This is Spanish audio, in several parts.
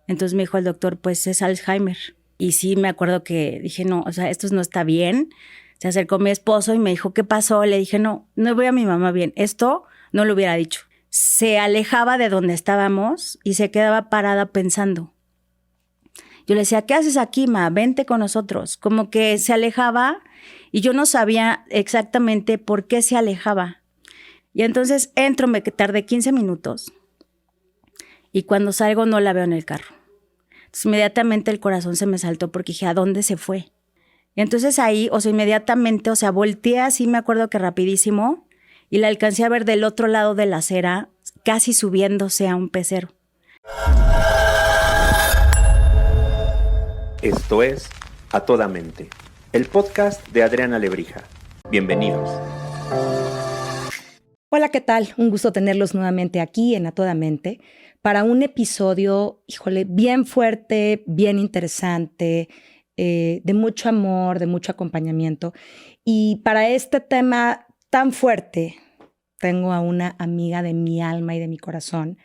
Entonces me dijo el doctor, pues es Alzheimer. Y sí, me acuerdo que dije, no, o sea, esto no está bien. Se acercó mi esposo y me dijo, ¿qué pasó? Le dije, no veo a mi mamá bien. Esto no lo hubiera dicho. Se alejaba de donde estábamos y se quedaba parada pensando. Yo le decía, ¿qué haces aquí, ma? Vente con nosotros. Como que se alejaba y yo no sabía exactamente por qué se alejaba. Y entonces entro, me tardé 15 minutos y cuando salgo no la veo en el carro. Entonces inmediatamente el corazón se me saltó porque dije, ¿a dónde se fue? Y entonces ahí, o sea, inmediatamente, o sea, volteé así, me acuerdo que rapidísimo, y la alcancé a ver del otro lado de la acera, casi subiéndose a un pecero. Esto es A Toda Mente, el podcast de Adriana Lebrija. Bienvenidos. Hola, ¿qué tal? Un gusto tenerlos nuevamente aquí en A Toda Mente para un episodio, híjole, bien fuerte, bien interesante, de mucho amor, de mucho acompañamiento. Y para este tema tan fuerte, tengo a una amiga de mi alma y de mi corazón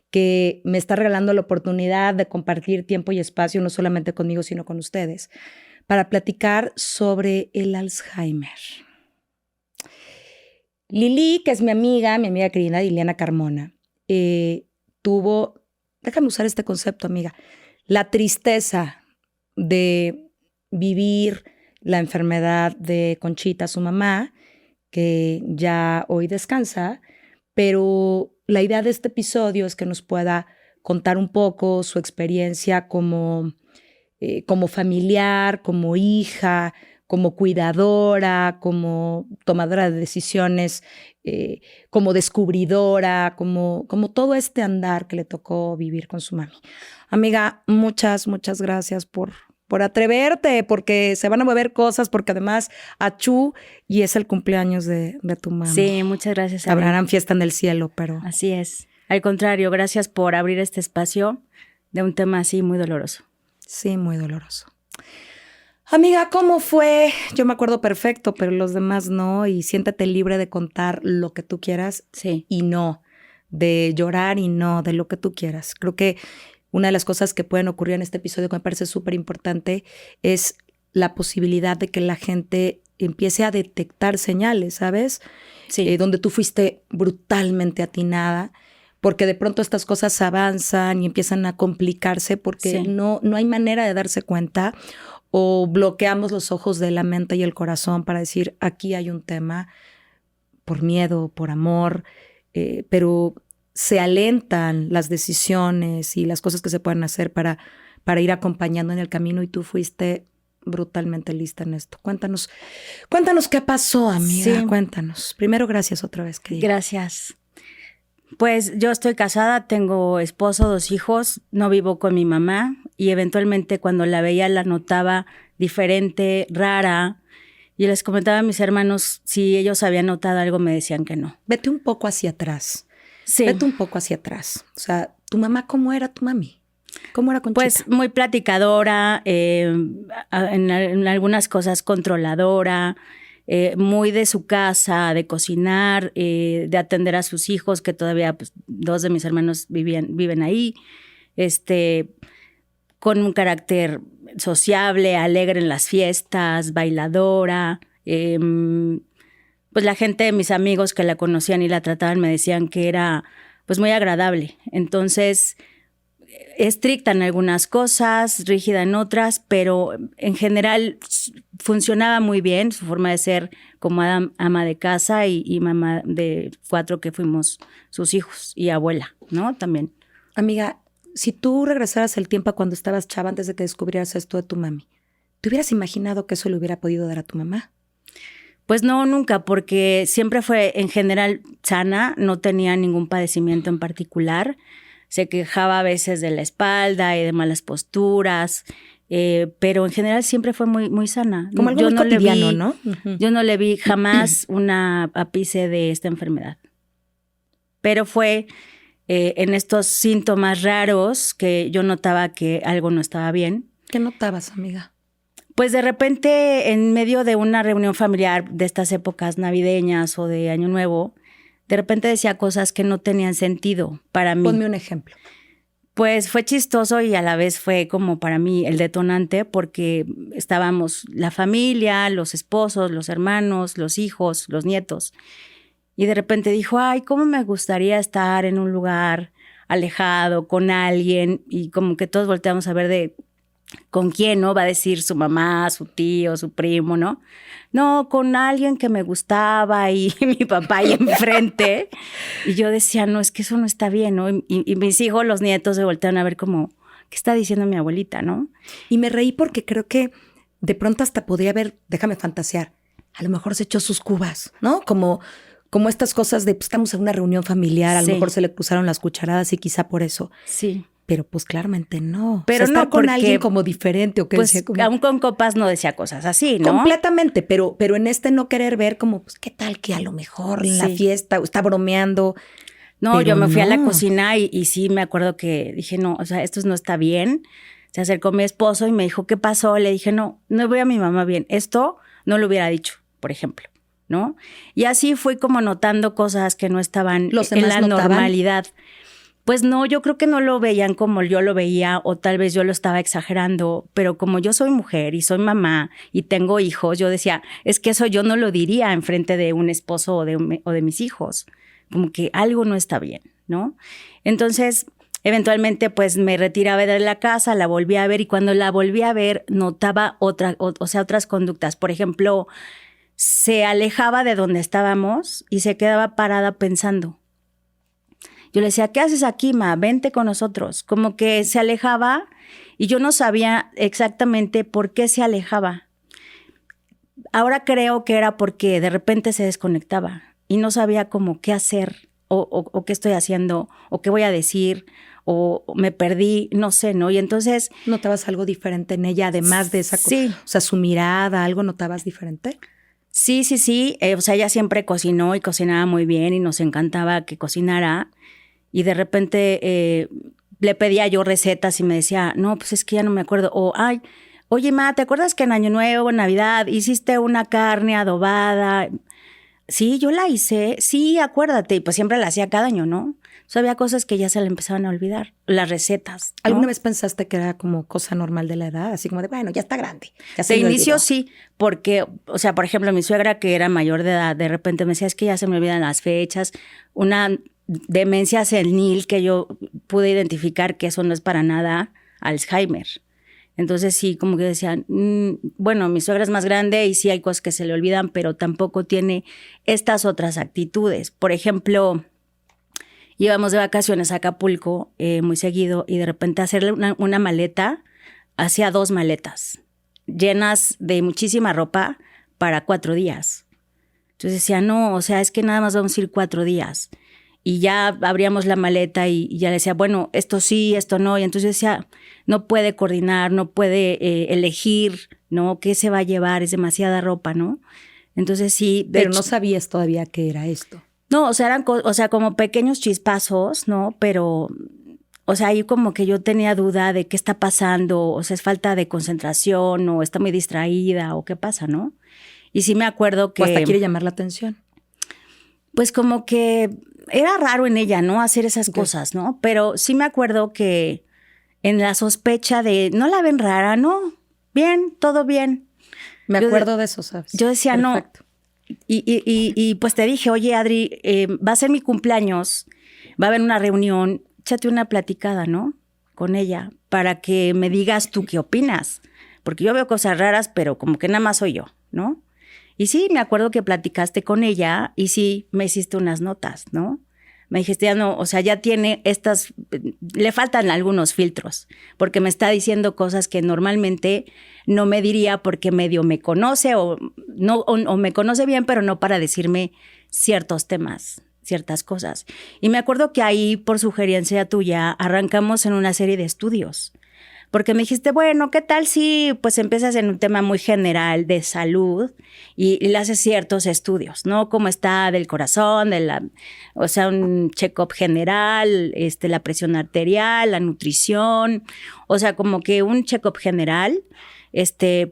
que me está regalando la oportunidad de compartir tiempo y espacio, no solamente conmigo, sino con ustedes, para platicar sobre el Alzheimer. Lili, que es mi amiga querida Liliana Carmona, tuvo, déjame usar este concepto, amiga, la tristeza de vivir la enfermedad de Conchita, su mamá, que ya hoy descansa, pero la idea de este episodio es que nos pueda contar un poco su experiencia como familiar, como hija, como cuidadora, como tomadora de decisiones, como descubridora, como todo este andar que le tocó vivir con su mami. Amiga, muchas gracias por atreverte, porque se van a mover cosas, porque además achú y es el cumpleaños de tu mami. Sí, muchas gracias. Habrán fiesta en el cielo, pero... Así es. Al contrario, gracias por abrir este espacio de un tema así muy doloroso. Sí, muy doloroso. Amiga, ¿cómo fue? Yo me acuerdo perfecto, pero los demás no. Y siéntate libre de contar lo que tú quieras. Sí. Y no, de llorar y no, de lo que tú quieras. Creo que una de las cosas que pueden ocurrir en este episodio que me parece súper importante es la posibilidad de que la gente empiece a detectar señales, ¿sabes? Sí. Donde tú fuiste brutalmente atinada, porque de pronto estas cosas avanzan y empiezan a complicarse porque no hay manera de darse cuenta, o bloqueamos los ojos de la mente y el corazón para decir, aquí hay un tema, por miedo, por amor, pero se alentan las decisiones y las cosas que se pueden hacer para ir acompañando en el camino, y tú fuiste brutalmente lista en esto. Cuéntanos qué pasó, amiga. Sí. Cuéntanos. Primero, gracias otra vez, querida. Gracias. Pues yo estoy casada, tengo esposo, 2 hijos, no vivo con mi mamá y eventualmente cuando la veía la notaba diferente, rara, y les comentaba a mis hermanos si ellos habían notado algo, me decían que no. Vete un poco hacia atrás. Sí. Vete un poco hacia atrás. O sea, ¿tu mamá cómo era tu mami? ¿Cómo era Conchita? Pues muy platicadora, en algunas cosas controladora, muy de su casa, de cocinar, de atender a sus hijos, que todavía pues, 2 de mis hermanos viven ahí, con un carácter sociable, alegre en las fiestas, bailadora. Pues la gente de mis amigos que la conocían y la trataban me decían que era pues muy agradable. Entonces, estricta en algunas cosas, rígida en otras, pero en general funcionaba muy bien su forma de ser como ama de casa y mamá de 4 que fuimos sus hijos y abuela, ¿no? También. Amiga, si tú regresaras el tiempo a cuando estabas chava antes de que descubrieras esto de tu mami, ¿te hubieras imaginado que eso le hubiera podido dar a tu mamá? Pues no, nunca, porque siempre fue en general sana, no tenía ningún padecimiento en particular. Se quejaba a veces de la espalda y de malas posturas, pero en general siempre fue muy sana. Como algo muy cotidiano, ¿no? Uh-huh. Yo no le vi jamás una ápice de esta enfermedad. Pero fue en estos síntomas raros que yo notaba que algo no estaba bien. ¿Qué notabas, amiga? Pues de repente, en medio de una reunión familiar de estas épocas navideñas o de Año Nuevo, de repente decía cosas que no tenían sentido para mí. Ponme un ejemplo. Pues fue chistoso y a la vez fue como para mí el detonante porque estábamos la familia, los esposos, los hermanos, los hijos, los nietos. Y de repente dijo, ay, cómo me gustaría estar en un lugar alejado con alguien, y como que todos volteamos a ver de con quién, ¿no? Va a decir su mamá, su tío, su primo, ¿no? No, con alguien que me gustaba y mi papá ahí enfrente. Y yo decía, no, es que eso no está bien, ¿no? Y mis hijos, los nietos, se voltearon a ver como, ¿qué está diciendo mi abuelita, no? Y me reí porque creo que de pronto hasta podría haber, déjame fantasear, a lo mejor se echó sus cubas, ¿no? Como estas cosas de, pues, estamos en una reunión familiar, a lo mejor se le cruzaron las cucharadas y quizá por eso. Sí. Pero pues claramente no. Pero o sea, no estar con porque, alguien como diferente o que pues decía como... aún con copas no decía cosas así, ¿no? Completamente, pero en este no querer ver como, pues, ¿qué tal que a lo mejor en la fiesta está bromeando? No, pero yo me fui a la cocina y sí me acuerdo que dije, no, o sea, esto no está bien. Se acercó mi esposo y me dijo, ¿qué pasó? Le dije, no veo a mi mamá bien. Esto no lo hubiera dicho, por ejemplo, ¿no? Y así fui como notando cosas que no estaban en la normalidad. Pues no, yo creo que no lo veían como yo lo veía, o tal vez yo lo estaba exagerando, pero como yo soy mujer y soy mamá y tengo hijos, yo decía, es que eso yo no lo diría enfrente de un esposo o de mis hijos, como que algo no está bien, ¿no? Entonces, eventualmente pues me retiraba de la casa, la volví a ver, y cuando la volví a ver notaba otras conductas. Por ejemplo, se alejaba de donde estábamos y se quedaba parada pensando. Yo le decía, ¿qué haces aquí, ma? Vente con nosotros. Como que se alejaba y yo no sabía exactamente por qué se alejaba. Ahora creo que era porque de repente se desconectaba y no sabía como qué hacer o qué estoy haciendo o qué voy a decir o me perdí, no sé, ¿no? Y entonces... ¿Notabas algo diferente en ella además de esa cosa? Sí. O sea, su mirada, ¿algo notabas diferente? Sí. O sea, ella siempre cocinó y cocinaba muy bien y nos encantaba que cocinara. Y de repente le pedía yo recetas y me decía, no, pues es que ya no me acuerdo. O, ay, oye, ma, ¿te acuerdas que en Año Nuevo, en Navidad, hiciste una carne adobada? Sí, yo la hice. Sí, acuérdate. Y pues siempre la hacía cada año, ¿no? O sea, había cosas que ya se le empezaban a olvidar. Las recetas, ¿no? ¿Alguna vez pensaste que era como cosa normal de la edad? Así como de, bueno, ya está grande. Ya se de me inicio olvidó. sí, porque, o sea, por ejemplo, mi suegra, que era mayor de edad, de repente me decía, es que ya se me olvidan las fechas. Una demencia senil que yo pude identificar que eso no es para nada Alzheimer. Entonces sí, como que decían, bueno, mi suegra es más grande y sí hay cosas que se le olvidan, pero tampoco tiene estas otras actitudes. Por ejemplo, íbamos de vacaciones a Acapulco muy seguido y de repente hacerle una maleta, hacía 2 maletas llenas de muchísima ropa para 4 días. Entonces decía, no, o sea, es que nada más vamos a ir 4 días. Y ya abríamos la maleta y ya le decía, bueno, esto sí, esto no. Y entonces decía, no puede coordinar, no puede elegir, ¿no? ¿Qué se va a llevar? Es demasiada ropa, ¿no? Entonces sí. Pero no sabías todavía qué era esto. No, o sea, eran como pequeños chispazos, ¿no? Pero, o sea, ahí como que yo tenía duda de qué está pasando, o sea, es falta de concentración, o está muy distraída, o qué pasa, ¿no? Y sí me acuerdo que... O hasta quiere llamar la atención. Pues como que era raro en ella, ¿no? Hacer esas cosas, ¿no? Pero sí me acuerdo que en la sospecha de, ¿no la ven rara? No, bien, todo bien. Me acuerdo de eso, ¿sabes? Yo decía, perfecto. No. Y pues te dije, oye, Adri, va a ser mi cumpleaños, va a haber una reunión, échate una platicada, ¿no? Con ella, para que me digas tú qué opinas. Porque yo veo cosas raras, pero como que nada más soy yo, ¿no? Y sí, me acuerdo que platicaste con ella y sí, me hiciste unas notas, ¿no? Me dijiste, ya no, o sea, ya tiene estas, le faltan algunos filtros, porque me está diciendo cosas que normalmente no me diría porque medio me conoce o me conoce bien, pero no para decirme ciertos temas, ciertas cosas. Y me acuerdo que ahí, por sugerencia tuya, arrancamos en una serie de estudios. Porque me dijiste, bueno, ¿qué tal si pues empiezas en un tema muy general de salud y le haces ciertos estudios, ¿no? Cómo está del corazón, o sea, un check-up general, la presión arterial, la nutrición, o sea, como que un check-up general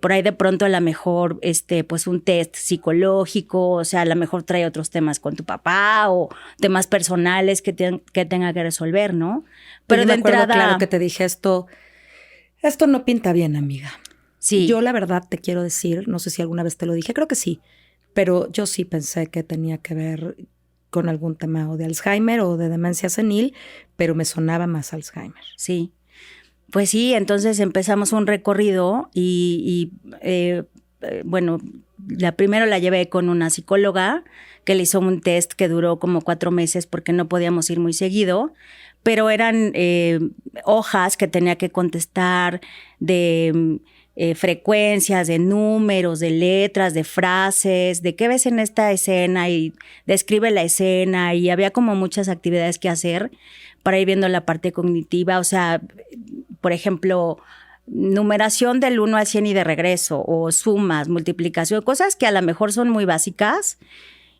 por ahí de pronto a lo mejor, pues un test psicológico, o sea, a lo mejor trae otros temas con tu papá o temas personales que tenga que resolver, ¿no? Pero de entrada, claro que te dije esto no pinta bien, amiga. Sí. Yo la verdad te quiero decir, no sé si alguna vez te lo dije, creo que sí, pero yo sí pensé que tenía que ver con algún tema o de Alzheimer o de demencia senil, pero me sonaba más Alzheimer. Sí. Pues sí, entonces empezamos un recorrido y bueno, primero la llevé con una psicóloga que le hizo un test que duró como 4 meses porque no podíamos ir muy seguido, pero eran hojas que tenía que contestar de frecuencias, de números, de letras, de frases, de qué ves en esta escena y describe la escena, y había como muchas actividades que hacer para ir viendo la parte cognitiva, o sea, por ejemplo, numeración del 1 al 100 y de regreso, o sumas, multiplicación, cosas que a lo mejor son muy básicas.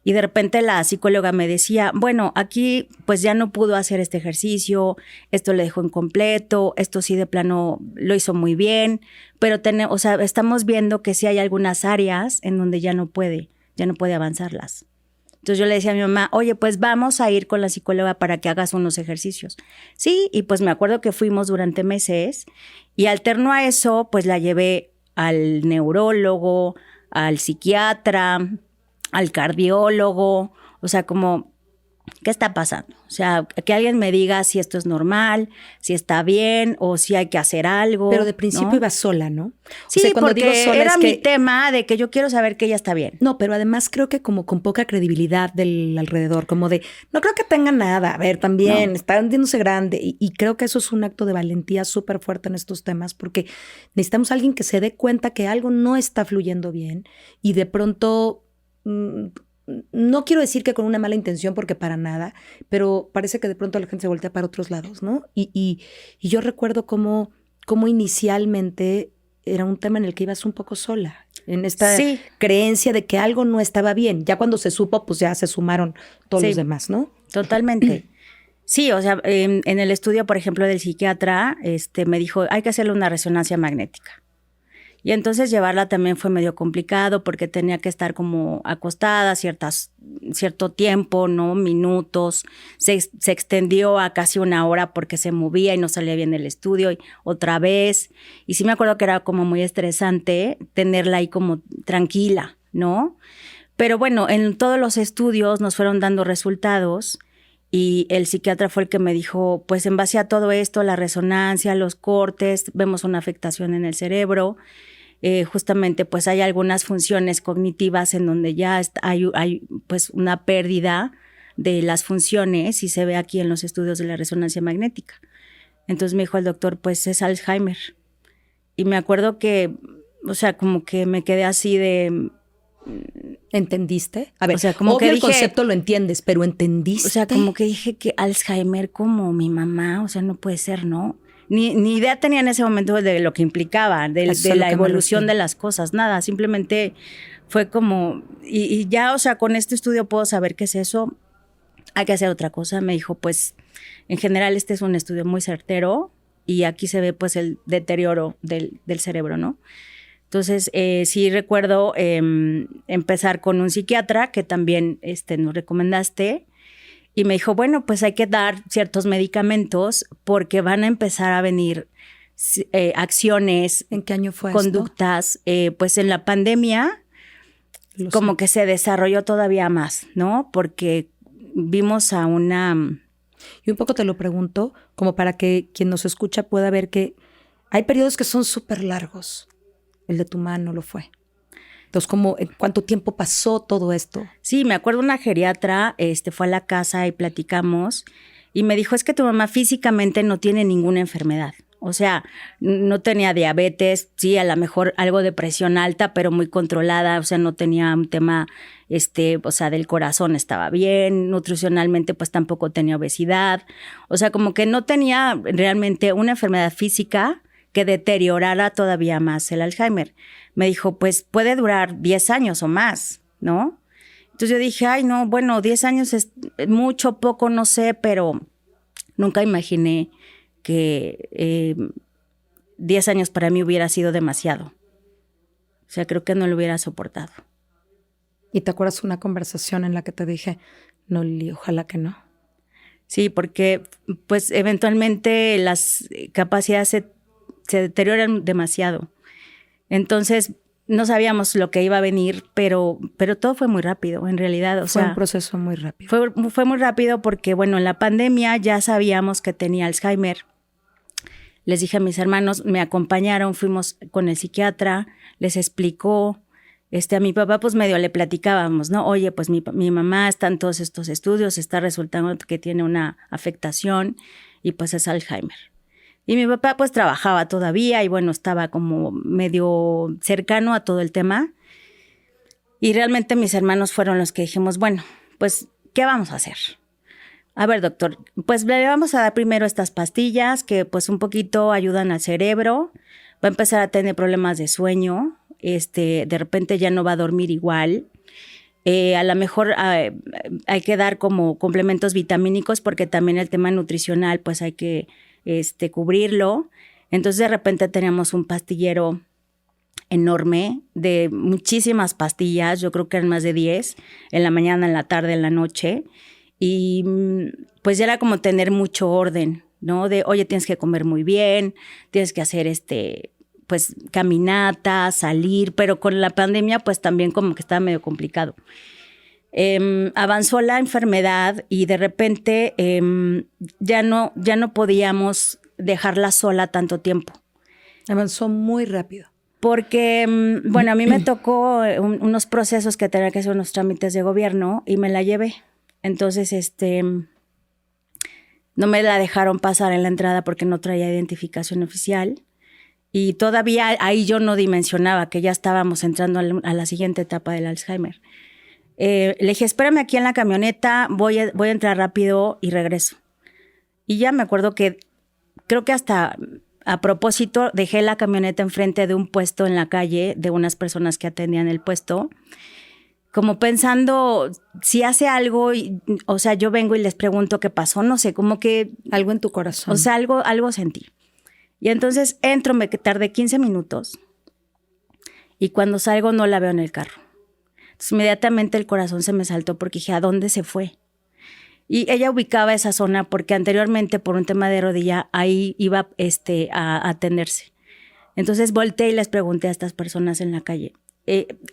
Y de repente la psicóloga me decía, bueno, aquí pues ya no pudo hacer este ejercicio, esto le dejó incompleto, esto sí de plano lo hizo muy bien, pero o sea, estamos viendo que sí hay algunas áreas en donde ya no puede avanzarlas. Entonces yo le decía a mi mamá, oye, pues vamos a ir con la psicóloga para que hagas unos ejercicios. Sí, y pues me acuerdo que fuimos durante meses y alterno a eso, pues la llevé al neurólogo, al psiquiatra, al cardiólogo, o sea, como, ¿qué está pasando? O sea, que alguien me diga si esto es normal, si está bien o si hay que hacer algo. Pero de principio ¿no? Ibas sola, ¿no? Sí, o sea, cuando digo sola era mi tema de que yo quiero saber que ella está bien. No, pero además creo que como con poca credibilidad del alrededor, como de, no creo que tenga nada, a ver, también está hundiéndose grande. Y creo que eso es un acto de valentía súper fuerte en estos temas, porque necesitamos a alguien que se dé cuenta que algo no está fluyendo bien y de pronto... no quiero decir que con una mala intención, porque para nada, pero parece que de pronto la gente se voltea para otros lados, ¿no? Y yo recuerdo cómo inicialmente era un tema en el que ibas un poco sola, en esta creencia de que algo no estaba bien. Ya cuando se supo, pues ya se sumaron todos los demás, ¿no? Totalmente. Sí, o sea, en el estudio, por ejemplo, del psiquiatra, me dijo, hay que hacerle una resonancia magnética. Y entonces llevarla también fue medio complicado porque tenía que estar como acostada cierto tiempo, ¿no? Minutos. Se extendió a casi 1 hora porque se movía y no salía bien del estudio y otra vez. Y sí me acuerdo que era como muy estresante tenerla ahí como tranquila, ¿no? Pero bueno, en todos los estudios nos fueron dando resultados y el psiquiatra fue el que me dijo, pues en base a todo esto, la resonancia, los cortes, vemos una afectación en el cerebro. Justamente pues hay algunas funciones cognitivas en donde ya hay pues una pérdida de las funciones y se ve aquí en los estudios de la resonancia magnética. Entonces me dijo el doctor, pues es Alzheimer. Y me acuerdo que, o sea, como que me quedé así de... ¿Entendiste? A ver, o sea, como obvio que el dije, concepto lo entiendes, pero ¿entendiste? O sea, como que dije que Alzheimer como mi mamá, o sea, no puede ser, ¿no? Ni idea tenía en ese momento de lo que implicaba, de la evolución de las cosas, nada, simplemente fue como, y ya, o sea, con este estudio puedo saber qué es eso, hay que hacer otra cosa. Me dijo, pues, en general este es un estudio muy certero y aquí se ve pues el deterioro del cerebro, ¿no? Entonces, sí recuerdo empezar con un psiquiatra que también nos recomendaste. Y me dijo, bueno, pues hay que dar ciertos medicamentos porque van a empezar a venir acciones. ¿En qué año fue conductas, pues en la pandemia como que se desarrolló todavía más, ¿no? Porque vimos a una... Y un poco te lo pregunto, como para que quien nos escucha pueda ver que hay periodos que son súper largos. El de tu mamá no lo fue. Entonces, ¿cuánto tiempo pasó todo esto? Sí, me acuerdo una geriatra, fue a la casa y platicamos y me dijo, es que tu mamá físicamente no tiene ninguna enfermedad. O sea, no tenía diabetes, sí, a lo mejor algo de presión alta, pero muy controlada. O sea, no tenía un tema, o sea, del corazón estaba bien. Nutricionalmente, pues tampoco tenía obesidad. O sea, como que no tenía realmente una enfermedad física que deteriorara todavía más el Alzheimer. Me dijo, pues puede durar 10 años o más, ¿no? Entonces yo dije, ay, no, bueno, 10 años es mucho, poco, no sé, pero nunca imaginé que 10 años para mí hubiera sido demasiado, O sea, creo que no lo hubiera soportado. ¿Y te acuerdas una conversación en la que te dije, no, Lili, ojalá que no? Sí, porque pues eventualmente las capacidades se deterioran demasiado. Entonces no sabíamos lo que iba a venir, pero todo fue muy rápido en realidad. Fue un proceso muy rápido. Fue muy rápido porque, bueno, en la pandemia ya sabíamos que tenía Alzheimer. Les dije a mis hermanos, me acompañaron, fuimos con el psiquiatra, les explicó. A mi papá pues medio le platicábamos, ¿no? Oye, pues mi mamá está en todos estos estudios, está resultando que tiene una afectación y pues es Alzheimer. Y mi papá pues trabajaba todavía y bueno, estaba como medio cercano a todo el tema. Y realmente mis hermanos fueron los que dijimos, bueno, pues, ¿qué vamos a hacer? A ver, doctor, pues le vamos a dar primero estas pastillas que pues un poquito ayudan al cerebro. Va a empezar a tener problemas de sueño. De repente ya no va a dormir igual. A lo mejor hay que dar como complementos vitamínicos porque también el tema nutricional pues hay que cubrirlo. Entonces de repente teníamos un pastillero enorme de muchísimas pastillas, yo creo que eran más de 10, en la mañana, en la tarde, en la noche. Y pues ya era como tener mucho orden, ¿no? De, oye, tienes que comer muy bien, tienes que hacer pues caminata, salir, pero con la pandemia pues también como que estaba medio complicado. Avanzó la enfermedad y de repente ya no podíamos dejarla sola tanto tiempo. Avanzó muy rápido. Porque, bueno, a mí me tocó unos procesos que tenía que hacer, unos trámites de gobierno y me la llevé. Entonces, no me la dejaron pasar en la entrada porque no traía identificación oficial. Y todavía ahí yo no dimensionaba que ya estábamos entrando a la siguiente etapa del Alzheimer. Le dije, espérame aquí en la camioneta, voy a entrar rápido y regreso. Y ya me acuerdo que creo que hasta a propósito dejé la camioneta enfrente de un puesto en la calle de unas personas que atendían el puesto, como pensando, si hace algo, o sea, yo vengo y les pregunto qué pasó, no sé, como que... Algo en tu corazón. O sea, algo sentí. Y entonces entro, me tardé 15 minutos y cuando salgo no la veo en el carro. Entonces inmediatamente el corazón se me saltó porque dije, ¿a dónde se fue? Y ella ubicaba esa zona porque anteriormente por un tema de rodilla ahí iba a atenderse. Entonces volteé y les pregunté a estas personas en la calle.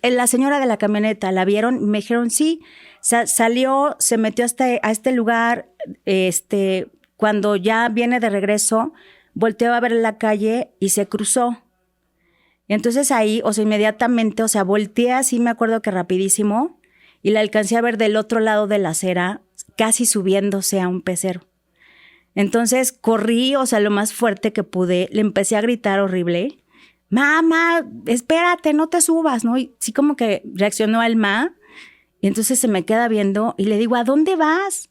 La señora de la camioneta, ¿la vieron? Me dijeron, sí, salió, se metió a este lugar, cuando ya viene de regreso, volteó a ver la calle y se cruzó. Y entonces ahí, o sea, inmediatamente, o sea, volteé así, me acuerdo que rapidísimo, y la alcancé a ver del otro lado de la acera, casi subiéndose a un pecero. Entonces corrí, o sea, lo más fuerte que pude, le empecé a gritar horrible, mamá, espérate, no te subas, ¿no? Y sí como que reaccionó Alma, y entonces se me queda viendo y le digo, ¿a dónde vas?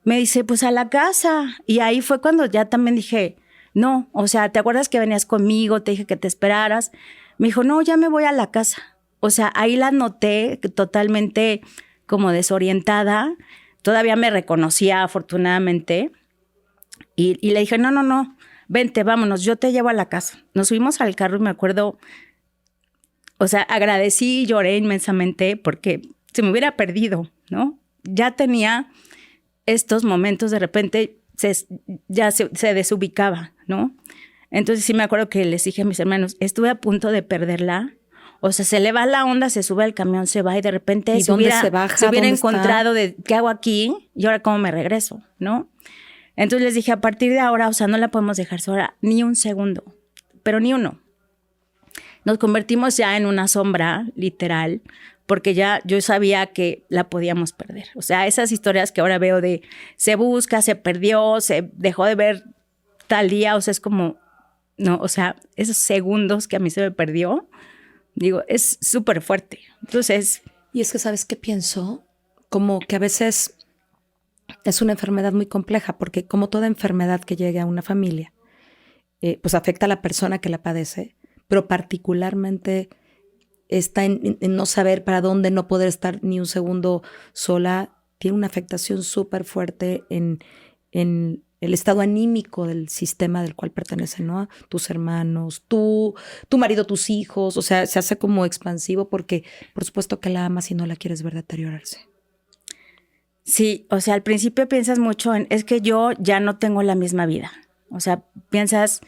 Me dice, pues a la casa. Y ahí fue cuando ya también dije, no, o sea, ¿te acuerdas que venías conmigo? Te dije que te esperaras. Me dijo, no, ya me voy a la casa. O sea, ahí la noté totalmente como desorientada. Todavía me reconocía, afortunadamente. Y le dije, no, vente, vámonos, yo te llevo a la casa. Nos subimos al carro y me acuerdo, o sea, agradecí y lloré inmensamente porque se me hubiera perdido, ¿no? Ya tenía estos momentos, de repente ya se desubicaba, ¿no? Entonces sí me acuerdo que les dije a mis hermanos, estuve a punto de perderla. O sea, se le va la onda, se sube al camión, se va y de repente se hubiera encontrado de ¿qué hago aquí? Y ahora ¿cómo me regreso? ¿No? Entonces les dije, a partir de ahora, o sea, no la podemos dejar sola ni un segundo, pero ni uno. Nos convertimos ya en una sombra, literal, porque ya yo sabía que la podíamos perder. O sea, esas historias que ahora veo de se busca, se perdió, se dejó de ver tal día, o sea, es como, no, o sea, esos segundos que a mí se me perdió, digo, es súper fuerte. Entonces... Y es que, ¿sabes qué pienso? Como que a veces es una enfermedad muy compleja, porque como toda enfermedad que llegue a una familia, pues afecta a la persona que la padece, pero particularmente está en no saber para dónde, no poder estar ni un segundo sola, tiene una afectación súper fuerte en el estado anímico del sistema del cual pertenecen, ¿no? Tus hermanos, tu marido, tus hijos. O sea, se hace como expansivo porque por supuesto que la amas y no la quieres ver deteriorarse. Sí, o sea, al principio piensas mucho en, es que yo ya no tengo la misma vida. O sea, piensas,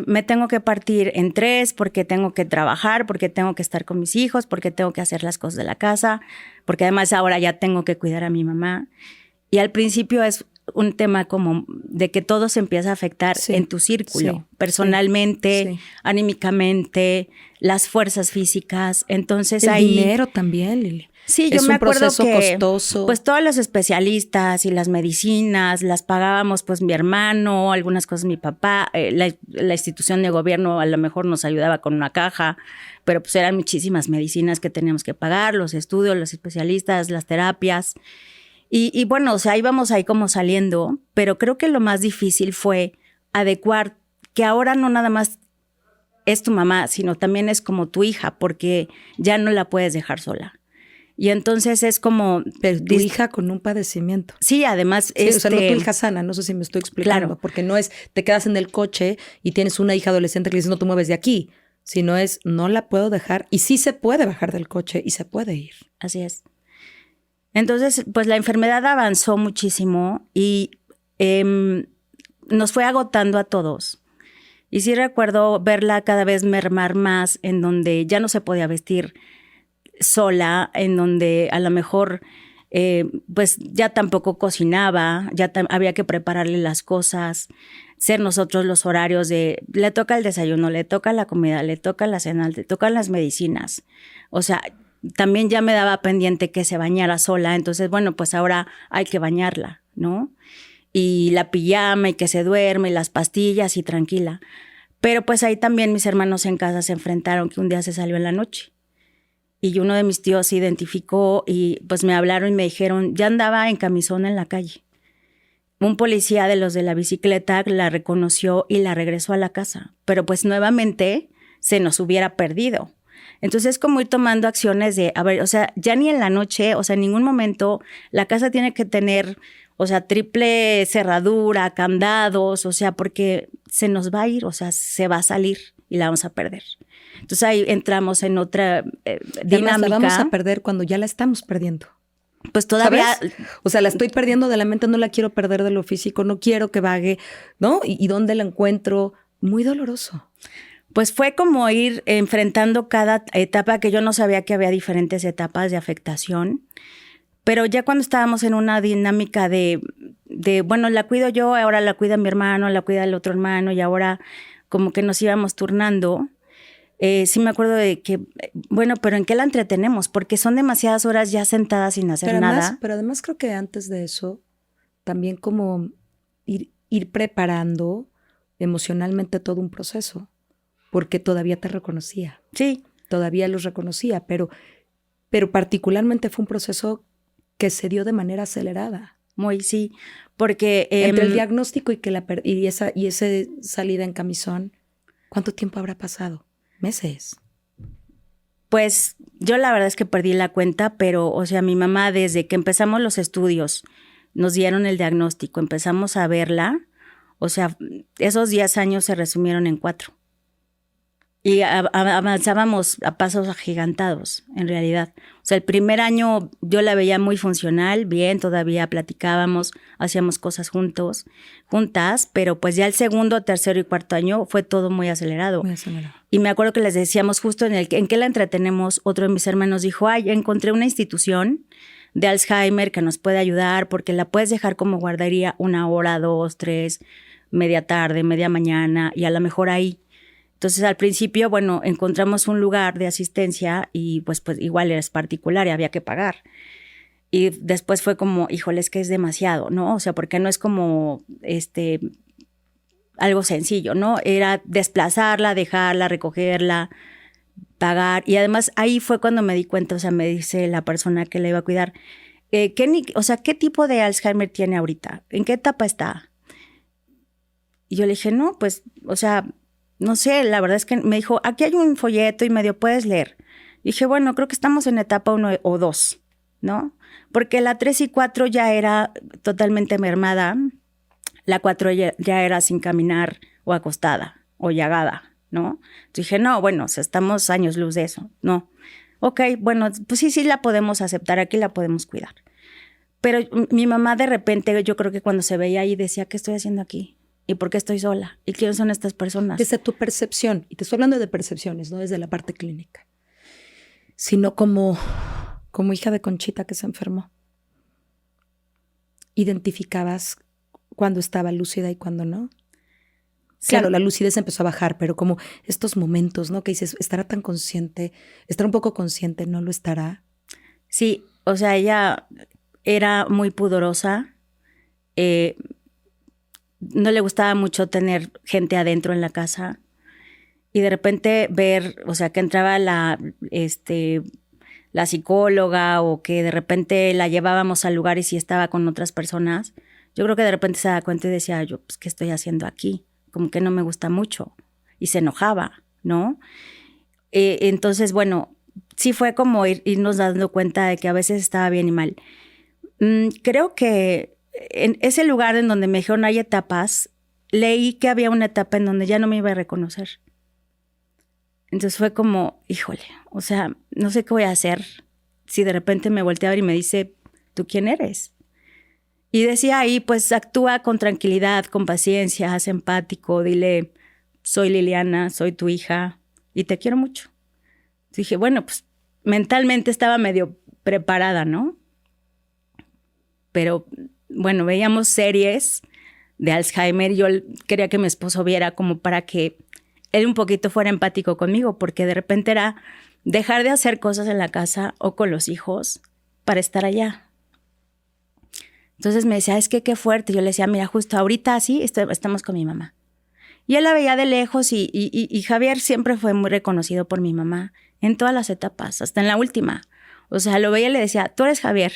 me tengo que partir en 3 porque tengo que trabajar, porque tengo que estar con mis hijos, porque tengo que hacer las cosas de la casa, porque además ahora ya tengo que cuidar a mi mamá. Y al principio es un tema como de que todo se empieza a afectar en tu círculo, personalmente, anímicamente, las fuerzas físicas. Entonces el ahí dinero también, Lili. Sí, yo me acuerdo que pues todos los especialistas y las medicinas las pagábamos pues mi hermano, algunas cosas mi papá, la institución de gobierno a lo mejor nos ayudaba con una caja, pero pues eran muchísimas medicinas que teníamos que pagar, los estudios, los especialistas, las terapias. Y bueno, o sea, íbamos ahí como saliendo, pero creo que lo más difícil fue adecuar que ahora no nada más es tu mamá, sino también es como tu hija, porque ya no la puedes dejar sola. Y entonces es como... Pero tu hija con un padecimiento. Sí, además... Sí, o sea, no tu hija sana, no sé si me estoy explicando. Claro. Porque no es, te quedas en el coche y tienes una hija adolescente que le dices, no te mueves de aquí. Sino es, no la puedo dejar. Y sí se puede bajar del coche y se puede ir. Así es. Entonces, pues la enfermedad avanzó muchísimo y nos fue agotando a todos. Y sí recuerdo verla cada vez mermar más, en donde ya no se podía vestir sola, en donde a lo mejor pues ya tampoco cocinaba, ya había que prepararle las cosas, ser nosotros los horarios de le toca el desayuno, le toca la comida, le toca la cena, le tocan las medicinas. O sea, también ya me daba pendiente que se bañara sola, entonces bueno, pues ahora hay que bañarla, ¿no? Y la pijama y que se duerme y las pastillas y tranquila. Pero pues ahí también mis hermanos en casa se enfrentaron que un día se salió en la noche. Y uno de mis tíos se identificó y pues me hablaron y me dijeron, ya andaba en camisón en la calle. Un policía de los de la bicicleta la reconoció y la regresó a la casa. Pero pues nuevamente se nos hubiera perdido. Entonces es como ir tomando acciones de, a ver, o sea, ya ni en la noche, o sea, en ningún momento la casa tiene que tener, o sea, triple cerradura, candados, o sea, porque se nos va a ir, o sea, se va a salir y la vamos a perder. Entonces ahí entramos en otra dinámica. Además, la vamos a perder cuando ya la estamos perdiendo. Pues todavía... ¿Sabes? O sea, la estoy perdiendo de la mente, no la quiero perder de lo físico, no quiero que vague, ¿no? ¿Y dónde la encuentro? Muy doloroso. Pues fue como ir enfrentando cada etapa, que yo no sabía que había diferentes etapas de afectación. Pero ya cuando estábamos en una dinámica de bueno, la cuido yo, ahora la cuida mi hermano, la cuida el otro hermano, y ahora como que nos íbamos turnando. Sí me acuerdo de que, bueno, pero ¿en qué la entretenemos? Porque son demasiadas horas ya sentadas sin hacer nada. Pero además creo que antes de eso, también como ir preparando emocionalmente todo un proceso. Porque todavía te reconocía. Sí. Todavía los reconocía, pero particularmente fue un proceso que se dio de manera acelerada. Muy, sí, porque... entre el diagnóstico y esa salida en camisón, ¿cuánto tiempo habrá pasado? ¿Meses? Pues yo la verdad es que perdí la cuenta, pero, o sea, mi mamá desde que empezamos los estudios, nos dieron el diagnóstico, empezamos a verla, o sea, esos 10 años se resumieron en 4. Y avanzábamos a pasos agigantados, en realidad. O sea, el primer año yo la veía muy funcional, bien, todavía platicábamos, hacíamos cosas juntas, pero pues ya el segundo, tercero y cuarto año fue todo muy acelerado. Muy acelerado. Y me acuerdo que les decíamos justo en qué la entretenemos, otro de mis hermanos dijo, ay, encontré una institución de Alzheimer que nos puede ayudar porque la puedes dejar como guardería 1 hora, 2, 3, media tarde, media mañana y a lo mejor ahí. Entonces, al principio, bueno, encontramos un lugar de asistencia y pues igual es particular y había que pagar. Y después fue como, híjole, es que es demasiado, ¿no? O sea, porque no es como algo sencillo, ¿no? Era desplazarla, dejarla, recogerla, pagar. Y además ahí fue cuando me di cuenta, o sea, me dice la persona que la iba a cuidar, ¿qué tipo de Alzheimer tiene ahorita? ¿En qué etapa está? Y yo le dije, no, pues, o sea... No sé, la verdad es que me dijo, aquí hay un folleto y medio puedes leer. Y dije, bueno, creo que estamos en etapa 1 o 2, ¿no? Porque la 3 y 4 ya era totalmente mermada. La 4 ya era sin caminar o acostada o llagada, ¿no? Entonces dije, no, bueno, o sea, estamos años luz de eso. No. Ok, bueno, pues sí la podemos aceptar, aquí la podemos cuidar. Pero mi mamá de repente, yo creo que cuando se veía ahí decía, ¿qué estoy haciendo aquí? ¿Y por qué estoy sola? ¿Y quiénes son estas personas? Desde tu percepción, y te estoy hablando de percepciones, no desde la parte clínica, sino como hija de Conchita que se enfermó. Identificabas cuándo estaba lúcida y cuándo no. Sí. Claro, la lucidez empezó a bajar, pero como estos momentos, ¿no? Que dices, ¿estará tan consciente? ¿Estará un poco consciente? ¿No lo estará? Sí, o sea, ella era muy pudorosa. No le gustaba mucho tener gente adentro en la casa. Y de repente ver, o sea, que entraba la psicóloga o que de repente la llevábamos a lugares y estaba con otras personas. Yo creo que de repente se daba cuenta y decía, yo, pues, ¿qué estoy haciendo aquí? Como que no me gusta mucho. Y se enojaba, ¿no? Entonces, bueno, sí fue como irnos dando cuenta de que a veces estaba bien y mal. Creo que en ese lugar en donde me dijeron hay etapas, leí que había una etapa en donde ya no me iba a reconocer. Entonces fue como, híjole, o sea, no sé qué voy a hacer si de repente me voltea a ver y me dice, ¿tú quién eres? Y decía ahí, pues actúa con tranquilidad, con paciencia, haz empático, dile, soy Liliana, soy tu hija y te quiero mucho. Dije, bueno, pues mentalmente estaba medio preparada, ¿no? Pero bueno, veíamos series de Alzheimer y yo quería que mi esposo viera como para que él un poquito fuera empático conmigo, porque de repente era dejar de hacer cosas en la casa o con los hijos para estar allá. Entonces me decía, es que qué fuerte. Yo le decía, mira, justo ahorita sí estamos con mi mamá. Y él la veía de lejos y Javier siempre fue muy reconocido por mi mamá en todas las etapas, hasta en la última. O sea, lo veía y le decía, ¿tú eres Javier?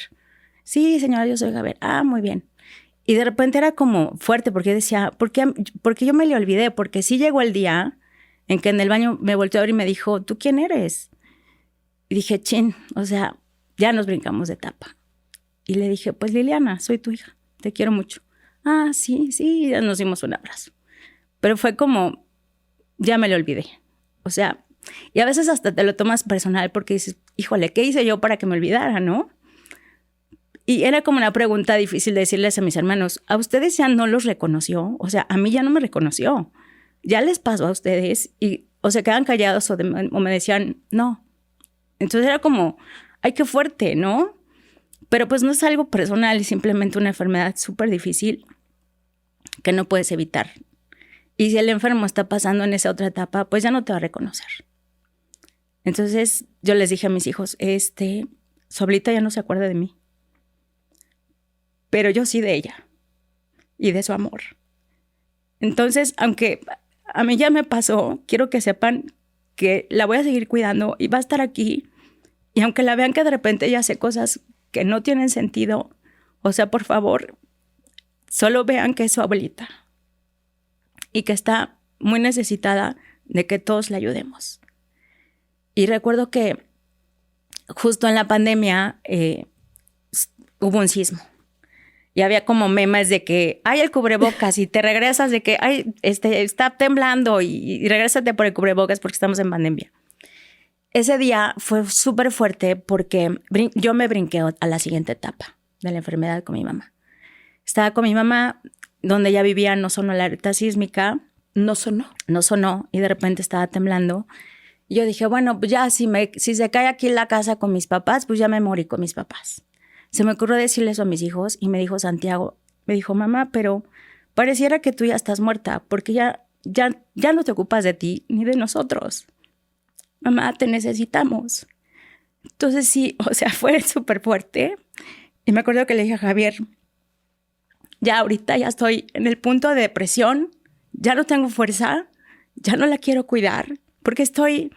Sí, señora, yo soy Javier. Ah, muy bien. Y de repente era como fuerte porque decía, ¿por qué yo me le olvidé? Porque sí llegó el día en que en el baño me volteó a ver y me dijo, ¿tú quién eres? Y dije, chin, o sea, ya nos brincamos de etapa. Y le dije, pues Liliana, soy tu hija, te quiero mucho. Ah, sí, ya nos dimos un abrazo. Pero fue como, ya me lo olvidé. O sea, y a veces hasta te lo tomas personal porque dices, híjole, ¿qué hice yo para que me olvidara, no? Y era como una pregunta difícil de decirles a mis hermanos, ¿a ustedes ya no los reconoció? O sea, a mí ya no me reconoció. Ya les pasó a ustedes y o se quedan callados o me decían, no. Entonces era como, ay, qué fuerte, ¿no? Pero pues no es algo personal, es simplemente una enfermedad súper difícil que no puedes evitar. Y si el enfermo está pasando en esa otra etapa, pues ya no te va a reconocer. Entonces yo les dije a mis hijos, su abuelita ya no se acuerda de mí. Pero yo sí de ella y de su amor. Entonces, aunque a mí ya me pasó, quiero que sepan que la voy a seguir cuidando y va a estar aquí. Y aunque la vean que de repente ella hace cosas que no tienen sentido, o sea, por favor, solo vean que es su abuelita y que está muy necesitada de que todos la ayudemos. Y recuerdo que justo en la pandemia hubo un sismo. Y había como memes de que hay el cubrebocas y te regresas de que está temblando y regrésate por el cubrebocas porque estamos en pandemia. Ese día fue súper fuerte porque yo me brinqué a la siguiente etapa de la enfermedad con mi mamá. Estaba con mi mamá, donde ella vivía, no sonó la alerta sísmica. No sonó. No sonó y de repente estaba temblando. Y yo dije, bueno, pues ya si se cae aquí la casa con mis papás, pues ya me morí con mis papás. Se me ocurrió decirle eso a mis hijos y me dijo Santiago, me dijo, mamá, pero pareciera que tú ya estás muerta porque ya no te ocupas de ti ni de nosotros. Mamá, te necesitamos. Entonces sí, o sea, fue súper fuerte. Y me acuerdo que le dije a Javier, ya ahorita ya estoy en el punto de depresión, ya no tengo fuerza, ya no la quiero cuidar, porque estoy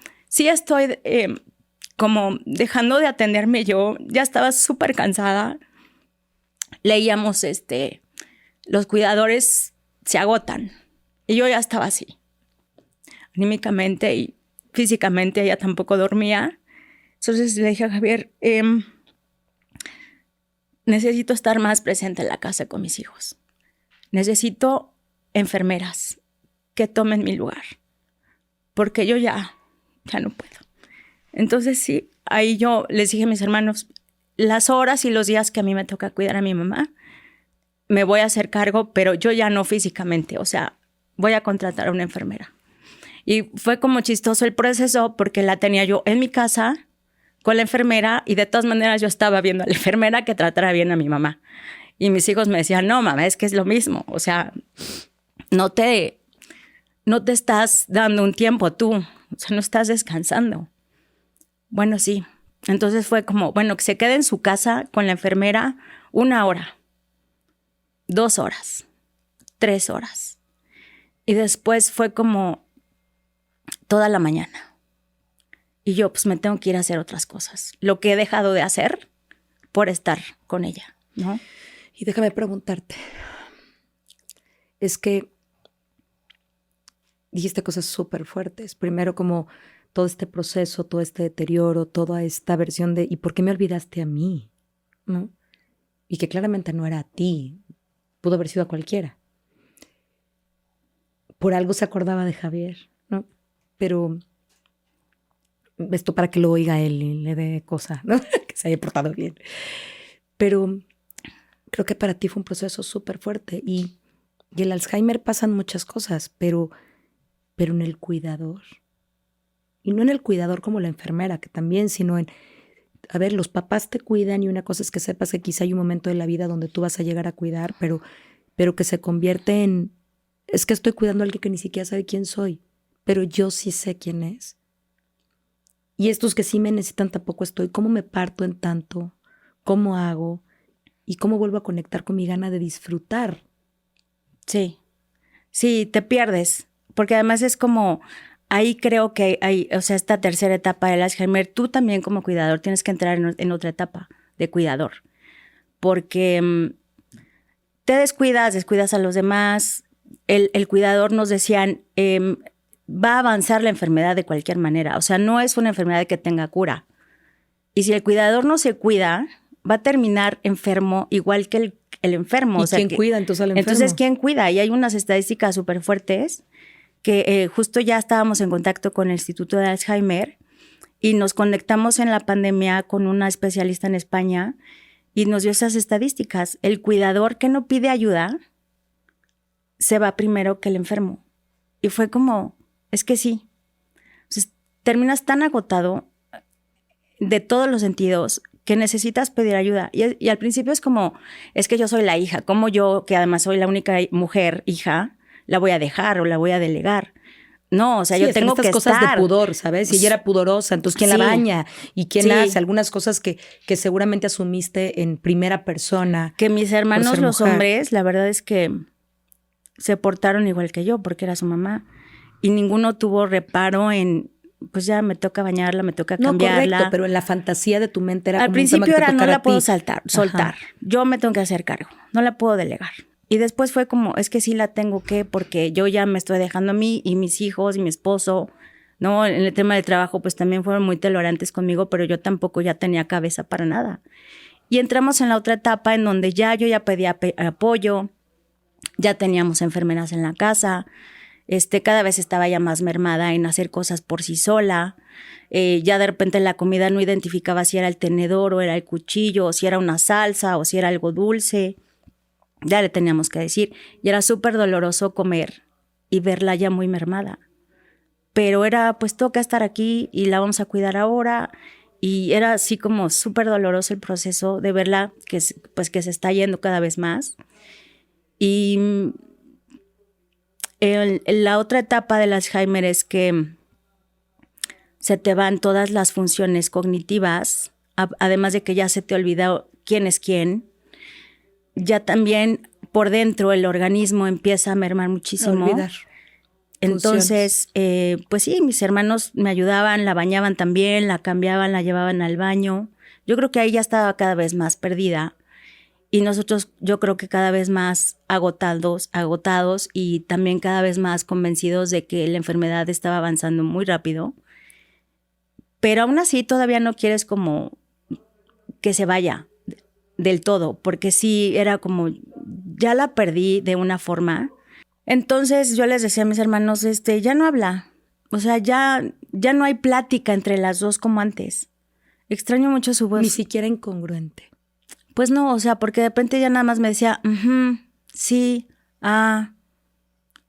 como dejando de atenderme yo, ya estaba súper cansada. Leíamos, los cuidadores se agotan. Y yo ya estaba así, anímicamente y físicamente. Ella tampoco dormía. Entonces le dije a Javier, necesito estar más presente en la casa con mis hijos. necesito enfermeras que tomen mi lugar, porque yo ya no puedo. Entonces sí, ahí yo les dije a mis hermanos, las horas y los días que a mí me toca cuidar a mi mamá, me voy a hacer cargo, pero yo ya no físicamente, o sea, voy a contratar a una enfermera. Y fue como chistoso el proceso porque la tenía yo en mi casa con la enfermera y de todas maneras yo estaba viendo a la enfermera que tratara bien a mi mamá. Y mis hijos me decían, no, mamá, es que es lo mismo. O sea, no te estás dando un tiempo tú, o sea, no estás descansando. Bueno, sí. Entonces fue como, bueno, que se quede en su casa con la enfermera 1 hora, 2 horas, 3 horas. Y después fue como toda la mañana. Y yo pues me tengo que ir a hacer otras cosas. Lo que he dejado de hacer por estar con ella, ¿no? Y déjame preguntarte, es que dijiste cosas súper fuertes. Primero como todo este proceso, todo este deterioro, toda esta versión de ¿y por qué me olvidaste a mí? ¿No? Y que claramente no era a ti, pudo haber sido a cualquiera. Por algo se acordaba de Javier, ¿no? Pero esto para que lo oiga él y le dé cosa, ¿no? Que se haya portado bien. Pero creo que para ti fue un proceso súper fuerte y el Alzheimer pasan muchas cosas, pero en el cuidador. Y no en el cuidador como la enfermera, que también, sino en, a ver, los papás te cuidan y una cosa es que sepas que quizá hay un momento de la vida donde tú vas a llegar a cuidar, pero que se convierte en, es que estoy cuidando a alguien que ni siquiera sabe quién soy, pero yo sí sé quién es. Y estos que sí me necesitan tampoco estoy. ¿Cómo me parto en tanto? ¿Cómo hago? ¿Y cómo vuelvo a conectar con mi gana de disfrutar? Sí, sí, te pierdes, porque además es como, ahí creo que hay, o sea, esta tercera etapa del Alzheimer, tú también como cuidador tienes que entrar en otra etapa de cuidador, porque te descuidas a los demás, el cuidador nos decían, va a avanzar la enfermedad de cualquier manera, o sea, no es una enfermedad que tenga cura, y si el cuidador no se cuida, va a terminar enfermo igual que el enfermo. ¿Y o sea, quién cuida entonces al enfermo? Entonces, ¿quién cuida? Y hay unas estadísticas súper fuertes que justo ya estábamos en contacto con el Instituto de Alzheimer y nos conectamos en la pandemia con una especialista en España y nos dio esas estadísticas. El cuidador que no pide ayuda se va primero que el enfermo. Y fue como, es que sí. Entonces, terminas tan agotado de todos los sentidos que necesitas pedir ayuda. Y al principio es como, es que yo soy la hija, como yo, que además soy la única mujer, hija, la voy a dejar o la voy a delegar. No, o sea, sí, yo tengo que cosas estar. De pudor, ¿sabes? Si ella era pudorosa, entonces ¿quién la baña? ¿Y quién hace? Algunas cosas que seguramente asumiste en primera persona. Que mis hermanos, los hombres, la verdad es que se portaron igual que yo, porque era su mamá. Y ninguno tuvo reparo en, pues ya me toca bañarla, me toca cambiarla. No, correcto, pero en la fantasía de tu mente era al como principio un tema que era, te no la puedo soltar. Yo me tengo que hacer cargo, no la puedo delegar. Y después fue como, es que sí la tengo que, porque yo ya me estoy dejando a mí y mis hijos y mi esposo, ¿no? En el tema del trabajo, pues también fueron muy tolerantes conmigo, pero yo tampoco ya tenía cabeza para nada. Y entramos en la otra etapa en donde yo ya pedía apoyo, ya teníamos enfermeras en la casa, cada vez estaba ya más mermada en hacer cosas por sí sola. Ya de repente la comida no identificaba si era el tenedor o era el cuchillo, o si era una salsa o si era algo dulce. Ya le teníamos que decir. Y era súper doloroso comer y verla ya muy mermada. Pero era, pues toca estar aquí y la vamos a cuidar ahora. Y era así como súper doloroso el proceso de verla que se está yendo cada vez más. Y la otra etapa del Alzheimer es que se te van todas las funciones cognitivas, además de que ya se te olvidó quién es quién. Ya también por dentro el organismo empieza a mermar muchísimo. A olvidar. Entonces, pues sí, mis hermanos me ayudaban, la bañaban también, la cambiaban, la llevaban al baño. Yo creo que ahí ya estaba cada vez más perdida. Y nosotros, yo creo que cada vez más agotados y también cada vez más convencidos de que la enfermedad estaba avanzando muy rápido. Pero aún así todavía no quieres como que se vaya. del todo, porque sí era como, ya la perdí de una forma. Entonces yo les decía a mis hermanos, ya no habla, o sea, ya no hay plática entre las dos como antes. Extraño mucho su voz. Ni siquiera incongruente. Pues no, o sea, porque de repente ya nada más me decía, sí,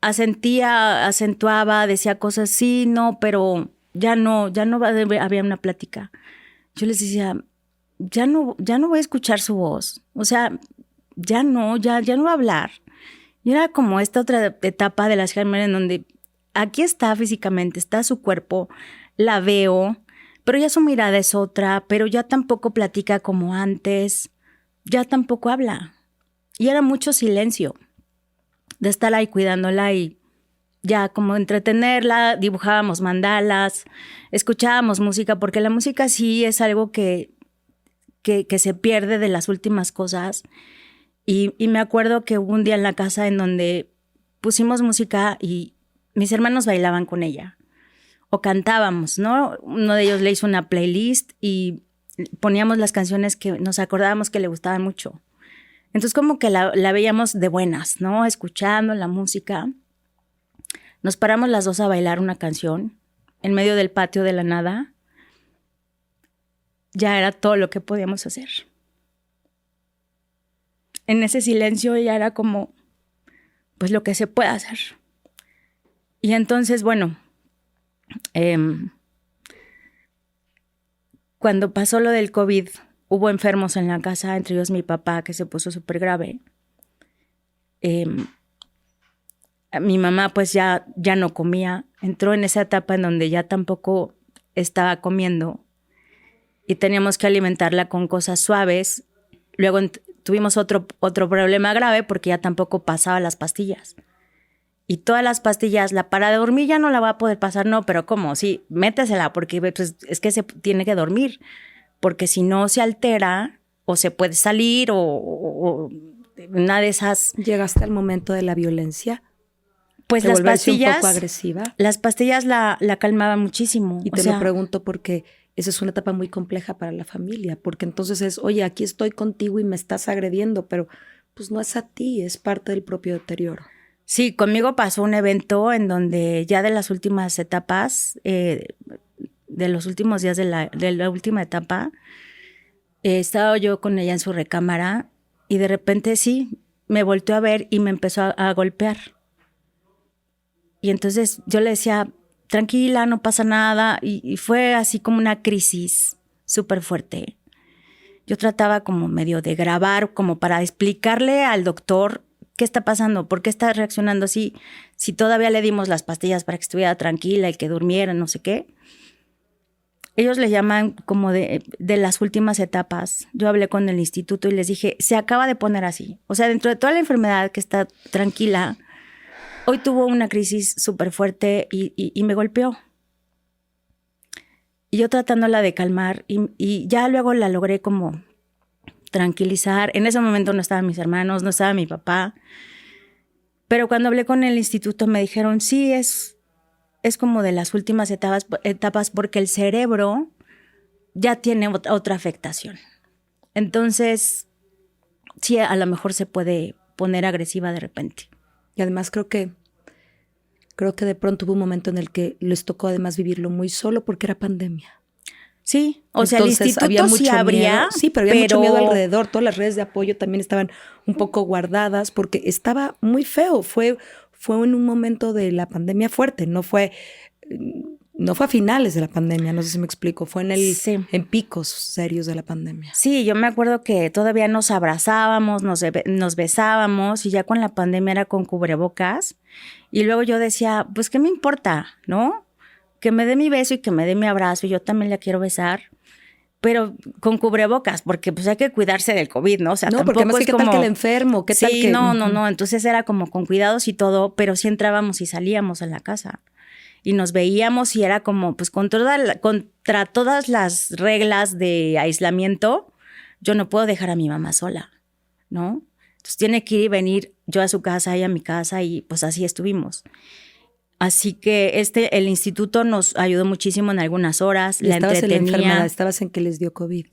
asentía, acentuaba, decía cosas, sí, no, pero ya no había una plática. Yo les decía, ya no voy a escuchar su voz, o sea, ya no va a hablar. Y era como esta otra etapa de la Alzheimer en donde aquí está físicamente, está su cuerpo, la veo, pero ya su mirada es otra, pero ya tampoco platica como antes, ya tampoco habla. Y era mucho silencio de estar ahí cuidándola y ya como entretenerla, dibujábamos mandalas, escuchábamos música, porque la música sí es algo que se pierde de las últimas cosas. Y me acuerdo que hubo un día en la casa en donde pusimos música y mis hermanos bailaban con ella o cantábamos, ¿no? Uno de ellos le hizo una playlist y poníamos las canciones que nos acordábamos que le gustaban mucho. Entonces como que la veíamos de buenas, ¿no? Escuchando la música. Nos paramos las dos a bailar una canción en medio del patio de la nada. Ya era todo lo que podíamos hacer. En ese silencio ya era como, pues lo que se puede hacer. Y entonces, bueno, cuando pasó lo del COVID, hubo enfermos en la casa, entre ellos mi papá, que se puso súper grave. Mi mamá pues ya no comía, entró en esa etapa en donde ya tampoco estaba comiendo y teníamos que alimentarla con cosas suaves. Luego tuvimos otro problema grave porque ya tampoco pasaba las pastillas. Y todas las pastillas, la para dormir ya no la va a poder pasar, no, pero ¿cómo? Sí, métesela porque pues, es que se tiene que dormir, porque si no se altera o se puede salir o una de esas. ¿Llegaste al momento de la violencia? Pues las pastillas, un poco agresiva. Las pastillas la calmaban muchísimo. Y te lo pregunto porque esa es una etapa muy compleja para la familia, porque entonces es, oye, aquí estoy contigo y me estás agrediendo, pero pues no es a ti, es parte del propio deterioro. Sí, conmigo pasó un evento en donde ya de las últimas etapas, de los últimos días de la última etapa, estaba yo con ella en su recámara y de repente sí, me volteó a ver y me empezó a golpear. Y entonces yo le decía, tranquila, no pasa nada. Y fue así como una crisis súper fuerte. Yo trataba como medio de grabar, como para explicarle al doctor qué está pasando, por qué está reaccionando así, si todavía le dimos las pastillas para que estuviera tranquila y que durmiera, no sé qué. Ellos le llaman como de las últimas etapas. Yo hablé con el instituto y les dije, se acaba de poner así. O sea, dentro de toda la enfermedad que está tranquila, hoy tuvo una crisis súper fuerte y me golpeó. Y yo tratándola de calmar y ya luego la logré como tranquilizar. En ese momento no estaban mis hermanos, no estaba mi papá. Pero cuando hablé con el instituto me dijeron, sí, es como de las últimas etapas porque el cerebro ya tiene otra afectación. Entonces, sí, a lo mejor se puede poner agresiva de repente. Y además creo que de pronto hubo un momento en el que les tocó además vivirlo muy solo porque era pandemia. Sí, o sea, entonces, el instituto había mucho sí abría. Miedo. Sí, pero había mucho miedo alrededor. Todas las redes de apoyo también estaban un poco guardadas porque estaba muy feo. Fue en un momento de la pandemia fuerte. No fue a finales de la pandemia, no sé si me explico. Fue en picos serios de la pandemia. Sí, yo me acuerdo que todavía nos abrazábamos, nos besábamos y ya con la pandemia era con cubrebocas. Y luego yo decía, pues, ¿qué me importa, no? Que me dé mi beso y que me dé mi abrazo y yo también la quiero besar, pero con cubrebocas, porque pues hay que cuidarse del COVID, ¿no? O sea, no, tampoco porque además es ¿qué como... tal que el enfermo? ¿Qué tal que...? Sí, no, entonces era como con cuidados y todo, pero sí entrábamos y salíamos en la casa y nos veíamos y era como pues contra todas las reglas de aislamiento, yo no puedo dejar a mi mamá sola, ¿no? Entonces tiene que ir y venir yo a su casa y a mi casa y pues así estuvimos. Así que el instituto nos ayudó muchísimo en algunas horas, la entretenía. En la enfermedad, estabas en que les dio COVID.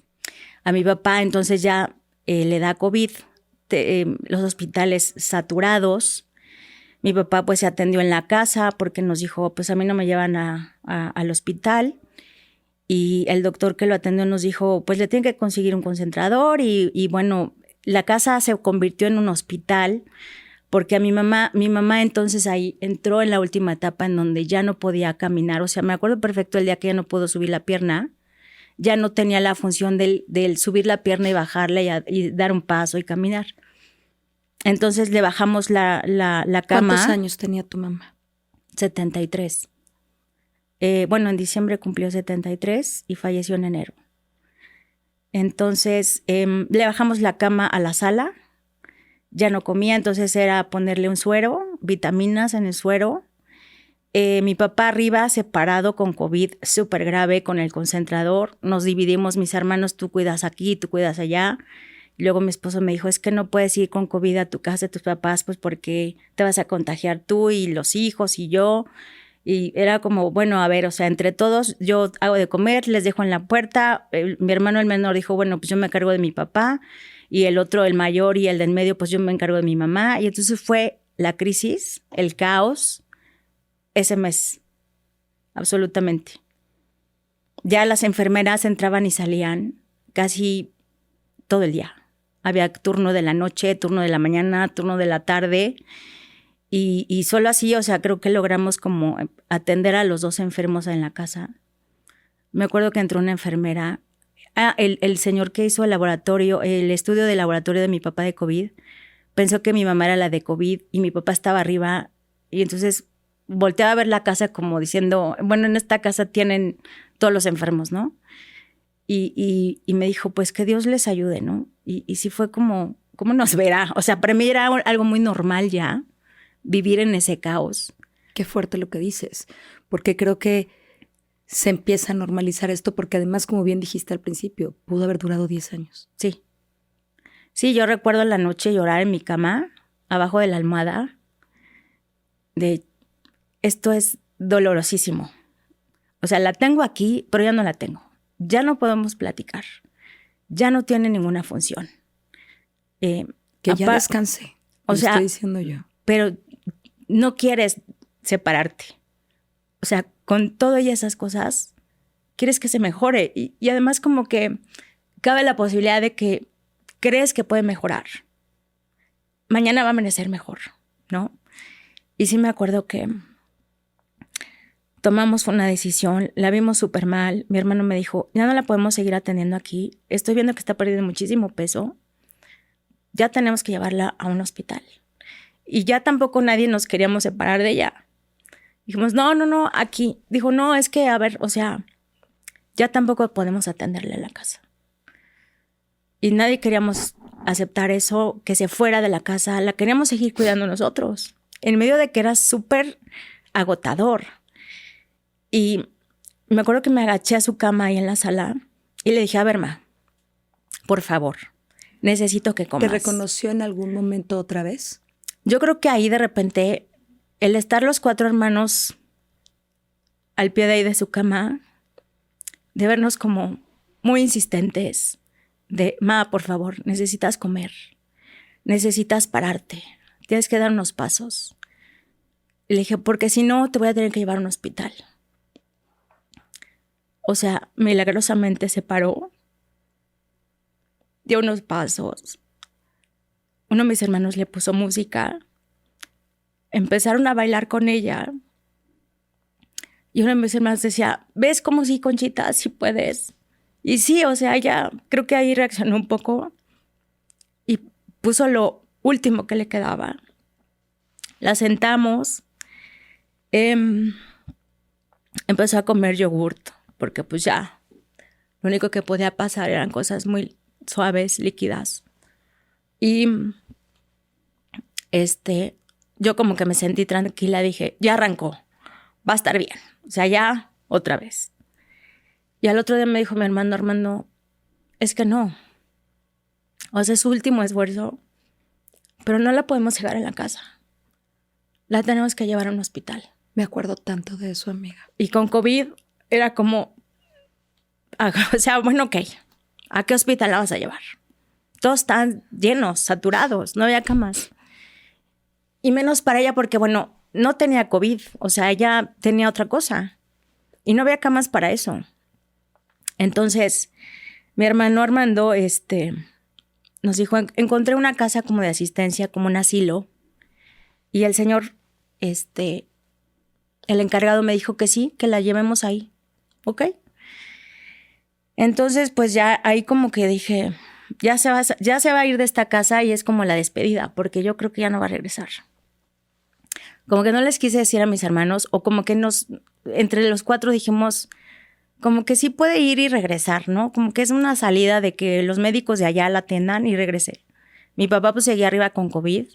A mi papá, entonces ya le da COVID, los hospitales saturados. Mi papá pues se atendió en la casa porque nos dijo, pues a mí no me llevan al hospital. Y el doctor que lo atendió nos dijo, pues le tienen que conseguir un concentrador. Y bueno, la casa se convirtió en un hospital porque a mi mamá entonces ahí entró en la última etapa en donde ya no podía caminar. O sea, me acuerdo perfecto el día que ya no pudo subir la pierna. Ya no tenía la función del subir la pierna y bajarla y dar un paso y caminar. Entonces le bajamos la cama. ¿Cuántos años tenía tu mamá? 73. Bueno, en diciembre cumplió 73 y falleció en enero. Entonces le bajamos la cama a la sala. Ya no comía, entonces era ponerle un suero, vitaminas en el suero. Mi papá arriba separado con COVID súper grave con el concentrador. Nos dividimos, mis hermanos, tú cuidas aquí, tú cuidas allá. Luego mi esposo me dijo, es que no puedes ir con COVID a tu casa de tus papás, pues porque te vas a contagiar tú y los hijos y yo. Y era como, bueno, a ver, o sea, entre todos yo hago de comer, les dejo en la puerta. Mi hermano el menor dijo, bueno, pues yo me encargo de mi papá. Y el otro, el mayor y el del medio, pues yo me encargo de mi mamá. Y entonces fue la crisis, el caos, ese mes, absolutamente. Ya las enfermeras entraban y salían casi todo el día. Había turno de la noche, turno de la mañana, turno de la tarde. Y solo así, o sea, creo que logramos como atender a los 2 enfermos en la casa. Me acuerdo que entró una enfermera. El señor que hizo el laboratorio, el estudio de laboratorio de mi papá de COVID, pensó que mi mamá era la de COVID y mi papá estaba arriba. Y entonces volteaba a ver la casa como diciendo, bueno, en esta casa tienen todos los enfermos, ¿no? Y me dijo, pues que Dios les ayude, ¿no? Y sí fue como, ¿cómo nos verá? O sea, para mí era algo muy normal ya, vivir en ese caos. Qué fuerte lo que dices, porque creo que se empieza a normalizar esto, porque además, como bien dijiste al principio, pudo haber durado 10 años. Sí. Sí, yo recuerdo la noche llorar en mi cama, abajo de la almohada, de esto es dolorosísimo. O sea, la tengo aquí, pero ya no la tengo. Ya no podemos platicar. Ya no tiene ninguna función. Que ya descanse. O sea, estoy diciendo yo. Pero no quieres separarte. O sea, con todas esas cosas, quieres que se mejore. Y además como que cabe la posibilidad de que crees que puede mejorar. Mañana va a amanecer mejor, ¿no? Y sí me acuerdo que tomamos una decisión, la vimos súper mal. Mi hermano me dijo, ya no la podemos seguir atendiendo aquí. Estoy viendo que está perdiendo muchísimo peso. Ya tenemos que llevarla a un hospital. Y ya tampoco nadie nos queríamos separar de ella. Dijimos, no, aquí. Dijo, no, es que, a ver, o sea, ya tampoco podemos atenderle a la casa. Y nadie queríamos aceptar eso, que se fuera de la casa. La queríamos seguir cuidando nosotros. En medio de que era súper agotador. Y me acuerdo que me agaché a su cama ahí en la sala y le dije, a ver, ma, por favor, necesito que comas. ¿Te reconoció en algún momento otra vez? Yo creo que ahí de repente, el estar los 4 hermanos al pie de ahí de su cama, de vernos como muy insistentes, de, ma, por favor, necesitas comer, necesitas pararte, tienes que dar unos pasos. Y le dije, porque si no, te voy a tener que llevar a un hospital. O sea, milagrosamente se paró, dio unos pasos. Uno de mis hermanos le puso música. Empezaron a bailar con ella. Y uno de mis hermanos decía, ¿ves cómo sí, Conchita? Sí puedes. Y sí, o sea, ella creo que ahí reaccionó un poco y puso lo último que le quedaba. La sentamos. Empezó a comer yogurt, porque pues ya lo único que podía pasar eran cosas muy suaves, líquidas. Y yo como que me sentí tranquila, dije, ya arrancó, va a estar bien. O sea, ya otra vez. Y al otro día me dijo mi hermano, Armando, es que no. O sea, es su último esfuerzo, pero no la podemos dejar en la casa. La tenemos que llevar a un hospital. Me acuerdo tanto de eso, amiga. Y con COVID era como, o sea, bueno, ok, ¿a qué hospital la vas a llevar? todos estaban llenos, saturados, no había camas. Y menos para ella porque, bueno, no tenía COVID, o sea, ella tenía otra cosa y no había camas para eso. Entonces, mi hermano Armando, nos dijo, encontré una casa como de asistencia, como un asilo, y el señor, el encargado me dijo que sí, que la llevemos ahí, ¿ok? Entonces, pues ya ahí como que dije, ya se va a ir de esta casa y es como la despedida, porque yo creo que ya no va a regresar. Como que no les quise decir a mis hermanos, o como que entre los 4 dijimos, como que sí puede ir y regresar, ¿no? Como que es una salida de que los médicos de allá la atiendan y regrese. Mi papá pues seguía arriba con COVID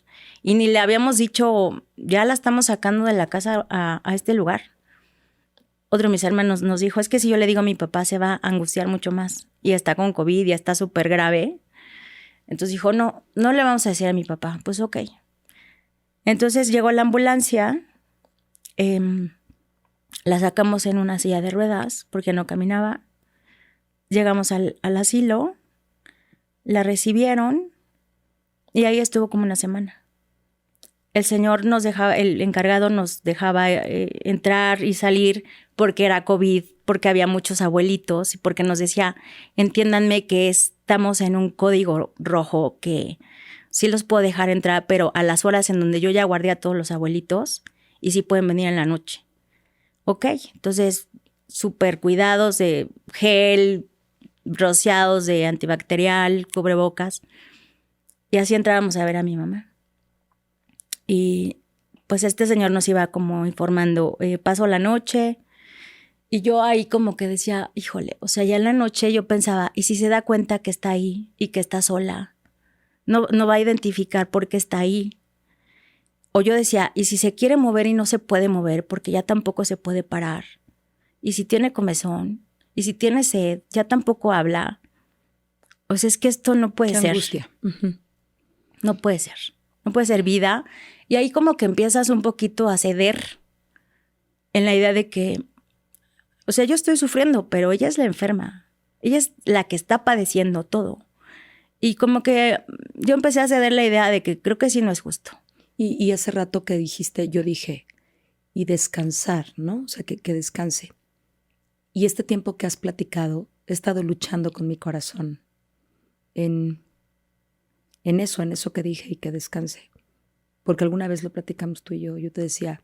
y ni le habíamos dicho, ya la estamos sacando de la casa a este lugar. Otro de mis hermanos nos dijo, es que si yo le digo a mi papá se va a angustiar mucho más y está con COVID y está súper grave. Entonces dijo, no le vamos a decir a mi papá. Pues ok. Entonces llegó la ambulancia, la sacamos en una silla de ruedas porque no caminaba. Llegamos al asilo, la recibieron y ahí estuvo como una semana. El señor el encargado nos dejaba entrar y salir porque era COVID, porque había muchos abuelitos y porque nos decía, entiéndanme que estamos en un código rojo que sí los puedo dejar entrar, pero a las horas en donde yo ya guardé a todos los abuelitos y sí pueden venir en la noche. Ok, entonces súper cuidados de gel, rociados de antibacterial, cubrebocas. Y así entrábamos a ver a mi mamá. Y pues este señor nos iba como informando, pasó la noche. Y yo ahí como que decía, híjole, o sea, ya en la noche yo pensaba, ¿y si se da cuenta que está ahí y que está sola? No va a identificar por qué está ahí. O yo decía, ¿y si se quiere mover y no se puede mover porque ya tampoco se puede parar? ¿Y si tiene comezón? ¿Y si tiene sed? Ya tampoco habla. O sea, es que esto no puede ser. Angustia. Uh-huh. No puede ser. No puede ser vida. Y ahí como que empiezas un poquito a ceder en la idea de que, o sea, yo estoy sufriendo, pero ella es la enferma. Ella es la que está padeciendo todo. Y como que yo empecé a ceder la idea de que creo que sí no es justo. Y hace rato que dijiste, yo dije, y descansar, ¿no? O sea, que descanse. Y este tiempo que has platicado, he estado luchando con mi corazón en eso que dije y que descanse. Porque alguna vez lo platicamos tú y yo te decía,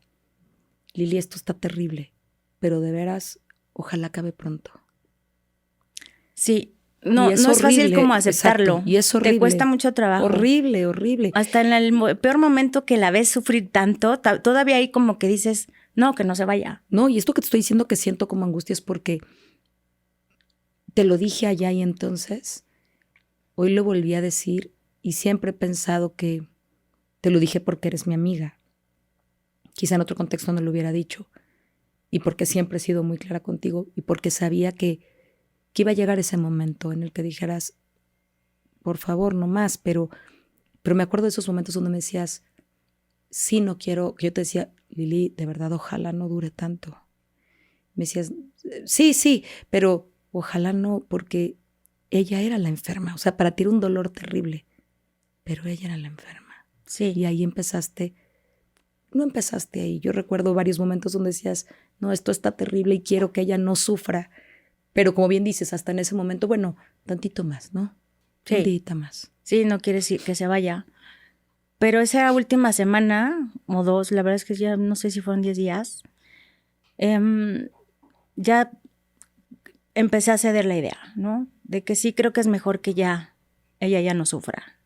Lili, esto está terrible, pero de veras, ojalá acabe pronto. Sí, no es fácil como aceptarlo. Exacto, y es horrible. Te cuesta mucho trabajo. Horrible, horrible. Hasta en el peor momento que la ves sufrir tanto, todavía hay como que dices, no, que no se vaya. No, y esto que te estoy diciendo que siento como angustia es porque te lo dije allá y entonces, hoy lo volví a decir y siempre he pensado que te lo dije porque eres mi amiga. Quizá en otro contexto no lo hubiera dicho. Y porque siempre he sido muy clara contigo y porque sabía que iba a llegar ese momento en el que dijeras, por favor, no más. Pero me acuerdo de esos momentos donde me decías, sí, no quiero. Yo te decía, Lili, de verdad, ojalá no dure tanto. Me decías, sí, pero ojalá no, porque ella era la enferma. O sea, para ti era un dolor terrible, pero ella era la enferma. Sí. Y ahí no empezaste ahí. Yo recuerdo varios momentos donde decías, no, esto está terrible y quiero que ella no sufra. Pero como bien dices, hasta en ese momento, bueno, tantito más, ¿no? Sí. Un día más. Sí, no quiere decir que se vaya. Pero esa última semana o 2, la verdad es que ya no sé si fueron 10 días, ya empecé a ceder la idea, ¿no? De que sí creo que es mejor que ella ya no sufra.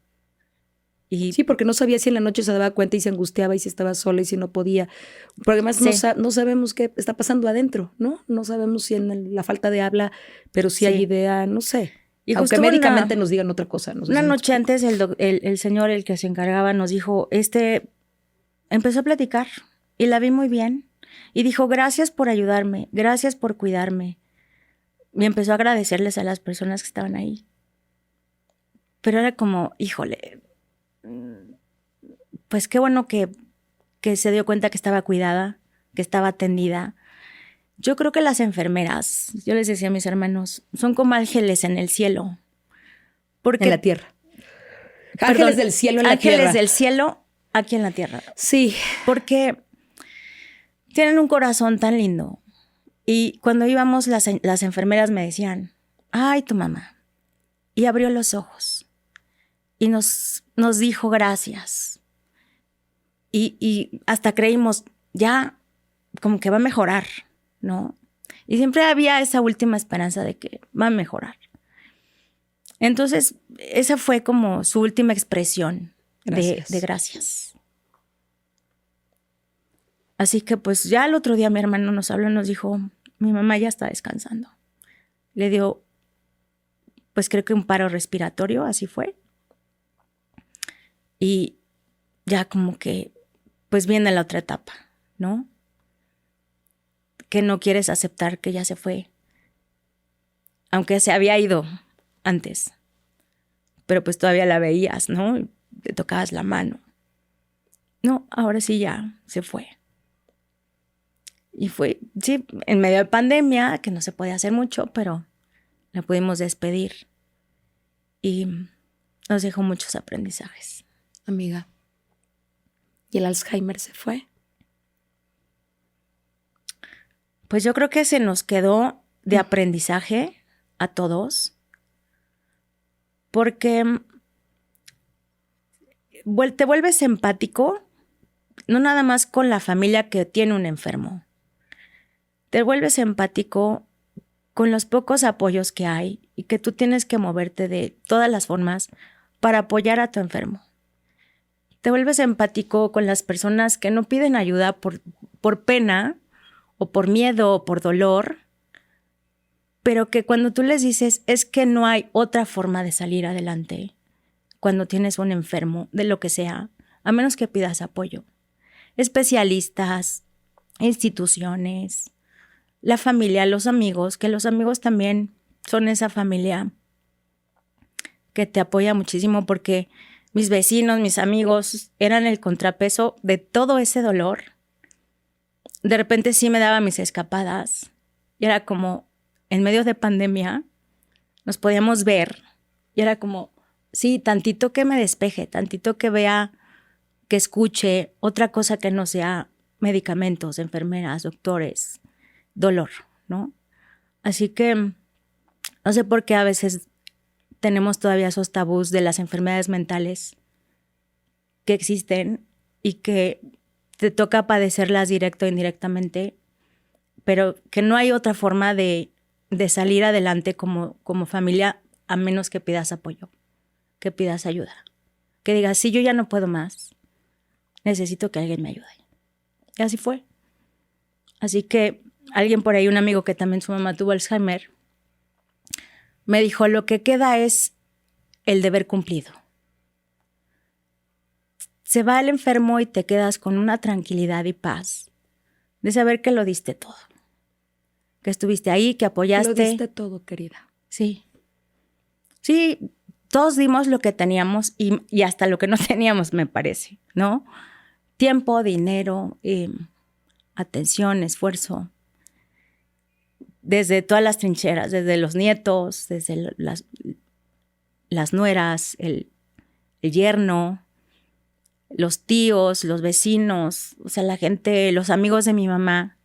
Y sí, porque no sabía si en la noche se daba cuenta y se angustiaba y si estaba sola y si no podía. Porque además sí, no sabemos qué está pasando adentro, ¿no? No sabemos si en la falta de habla, pero si hay idea, no sé. Y aunque médicamente nos digan otra cosa. Una noche antes el señor, el que se encargaba, nos dijo, empezó a platicar y la vi muy bien. Y dijo, gracias por ayudarme, gracias por cuidarme. Y empezó a agradecerles a las personas que estaban ahí. Pero era como, híjole, pues qué bueno que se dio cuenta que estaba cuidada, que estaba atendida. Yo creo que las enfermeras, yo les decía a mis hermanos, son como ángeles en el cielo. En la tierra. Ángeles del cielo en la tierra. Ángeles del cielo aquí en la tierra. Sí. Porque tienen un corazón tan lindo. Y cuando íbamos, las enfermeras me decían, ay, tu mamá. Y abrió los ojos y nos dijo gracias. Y hasta creímos, ya como que va a mejorar, ¿no? Y siempre había esa última esperanza de que va a mejorar. Entonces, esa fue como su última expresión de gracias. Así que pues ya el otro día mi hermano nos habló y nos dijo, mi mamá ya está descansando. Le dio, pues creo que un paro respiratorio, así fue. Y ya como que, pues viene la otra etapa, ¿no? Que no quieres aceptar que ya se fue. Aunque se había ido antes. Pero pues todavía la veías, ¿no? Te tocabas la mano. No, ahora sí ya se fue. Y fue, sí, en medio de pandemia, que no se podía hacer mucho, pero la pudimos despedir. Y nos dejó muchos aprendizajes. Amiga, ¿y el Alzheimer se fue? Pues yo creo que se nos quedó de aprendizaje a todos. Porque te vuelves empático, no nada más con la familia que tiene un enfermo. Te vuelves empático con los pocos apoyos que hay y que tú tienes que moverte de todas las formas para apoyar a tu enfermo. Te vuelves empático con las personas que no piden ayuda por pena o por miedo o por dolor, pero que cuando tú les dices es que no hay otra forma de salir adelante cuando tienes un enfermo, de lo que sea, a menos que pidas apoyo. Especialistas, instituciones, la familia, los amigos, que los amigos también son esa familia que te apoya muchísimo, porque mis vecinos, mis amigos eran el contrapeso de todo ese dolor. De repente sí me daba mis escapadas y era como, en medio de pandemia, nos podíamos ver y era como, sí, tantito que me despeje, tantito que vea, que escuche otra cosa que no sea medicamentos, enfermeras, doctores, dolor, ¿no? Así que no sé por qué a veces tenemos todavía esos tabús de las enfermedades mentales que existen y que te toca padecerlas directo o indirectamente, pero que no hay otra forma de salir adelante como familia a menos que pidas apoyo, que pidas ayuda, que digas, sí, yo ya no puedo más, necesito que alguien me ayude. Y así fue. Así que alguien por ahí, un amigo que también su mamá tuvo Alzheimer, me dijo, lo que queda es el deber cumplido. Se va el enfermo y te quedas con una tranquilidad y paz de saber que lo diste todo. Que estuviste ahí, que apoyaste. Lo diste todo, querida. Sí. Sí, todos dimos lo que teníamos y hasta lo que no teníamos, me parece, ¿no? Tiempo, dinero, atención, esfuerzo. Desde todas las trincheras, desde los nietos, desde las nueras, el yerno, los tíos, los vecinos, o sea, la gente, los amigos de mi mamá,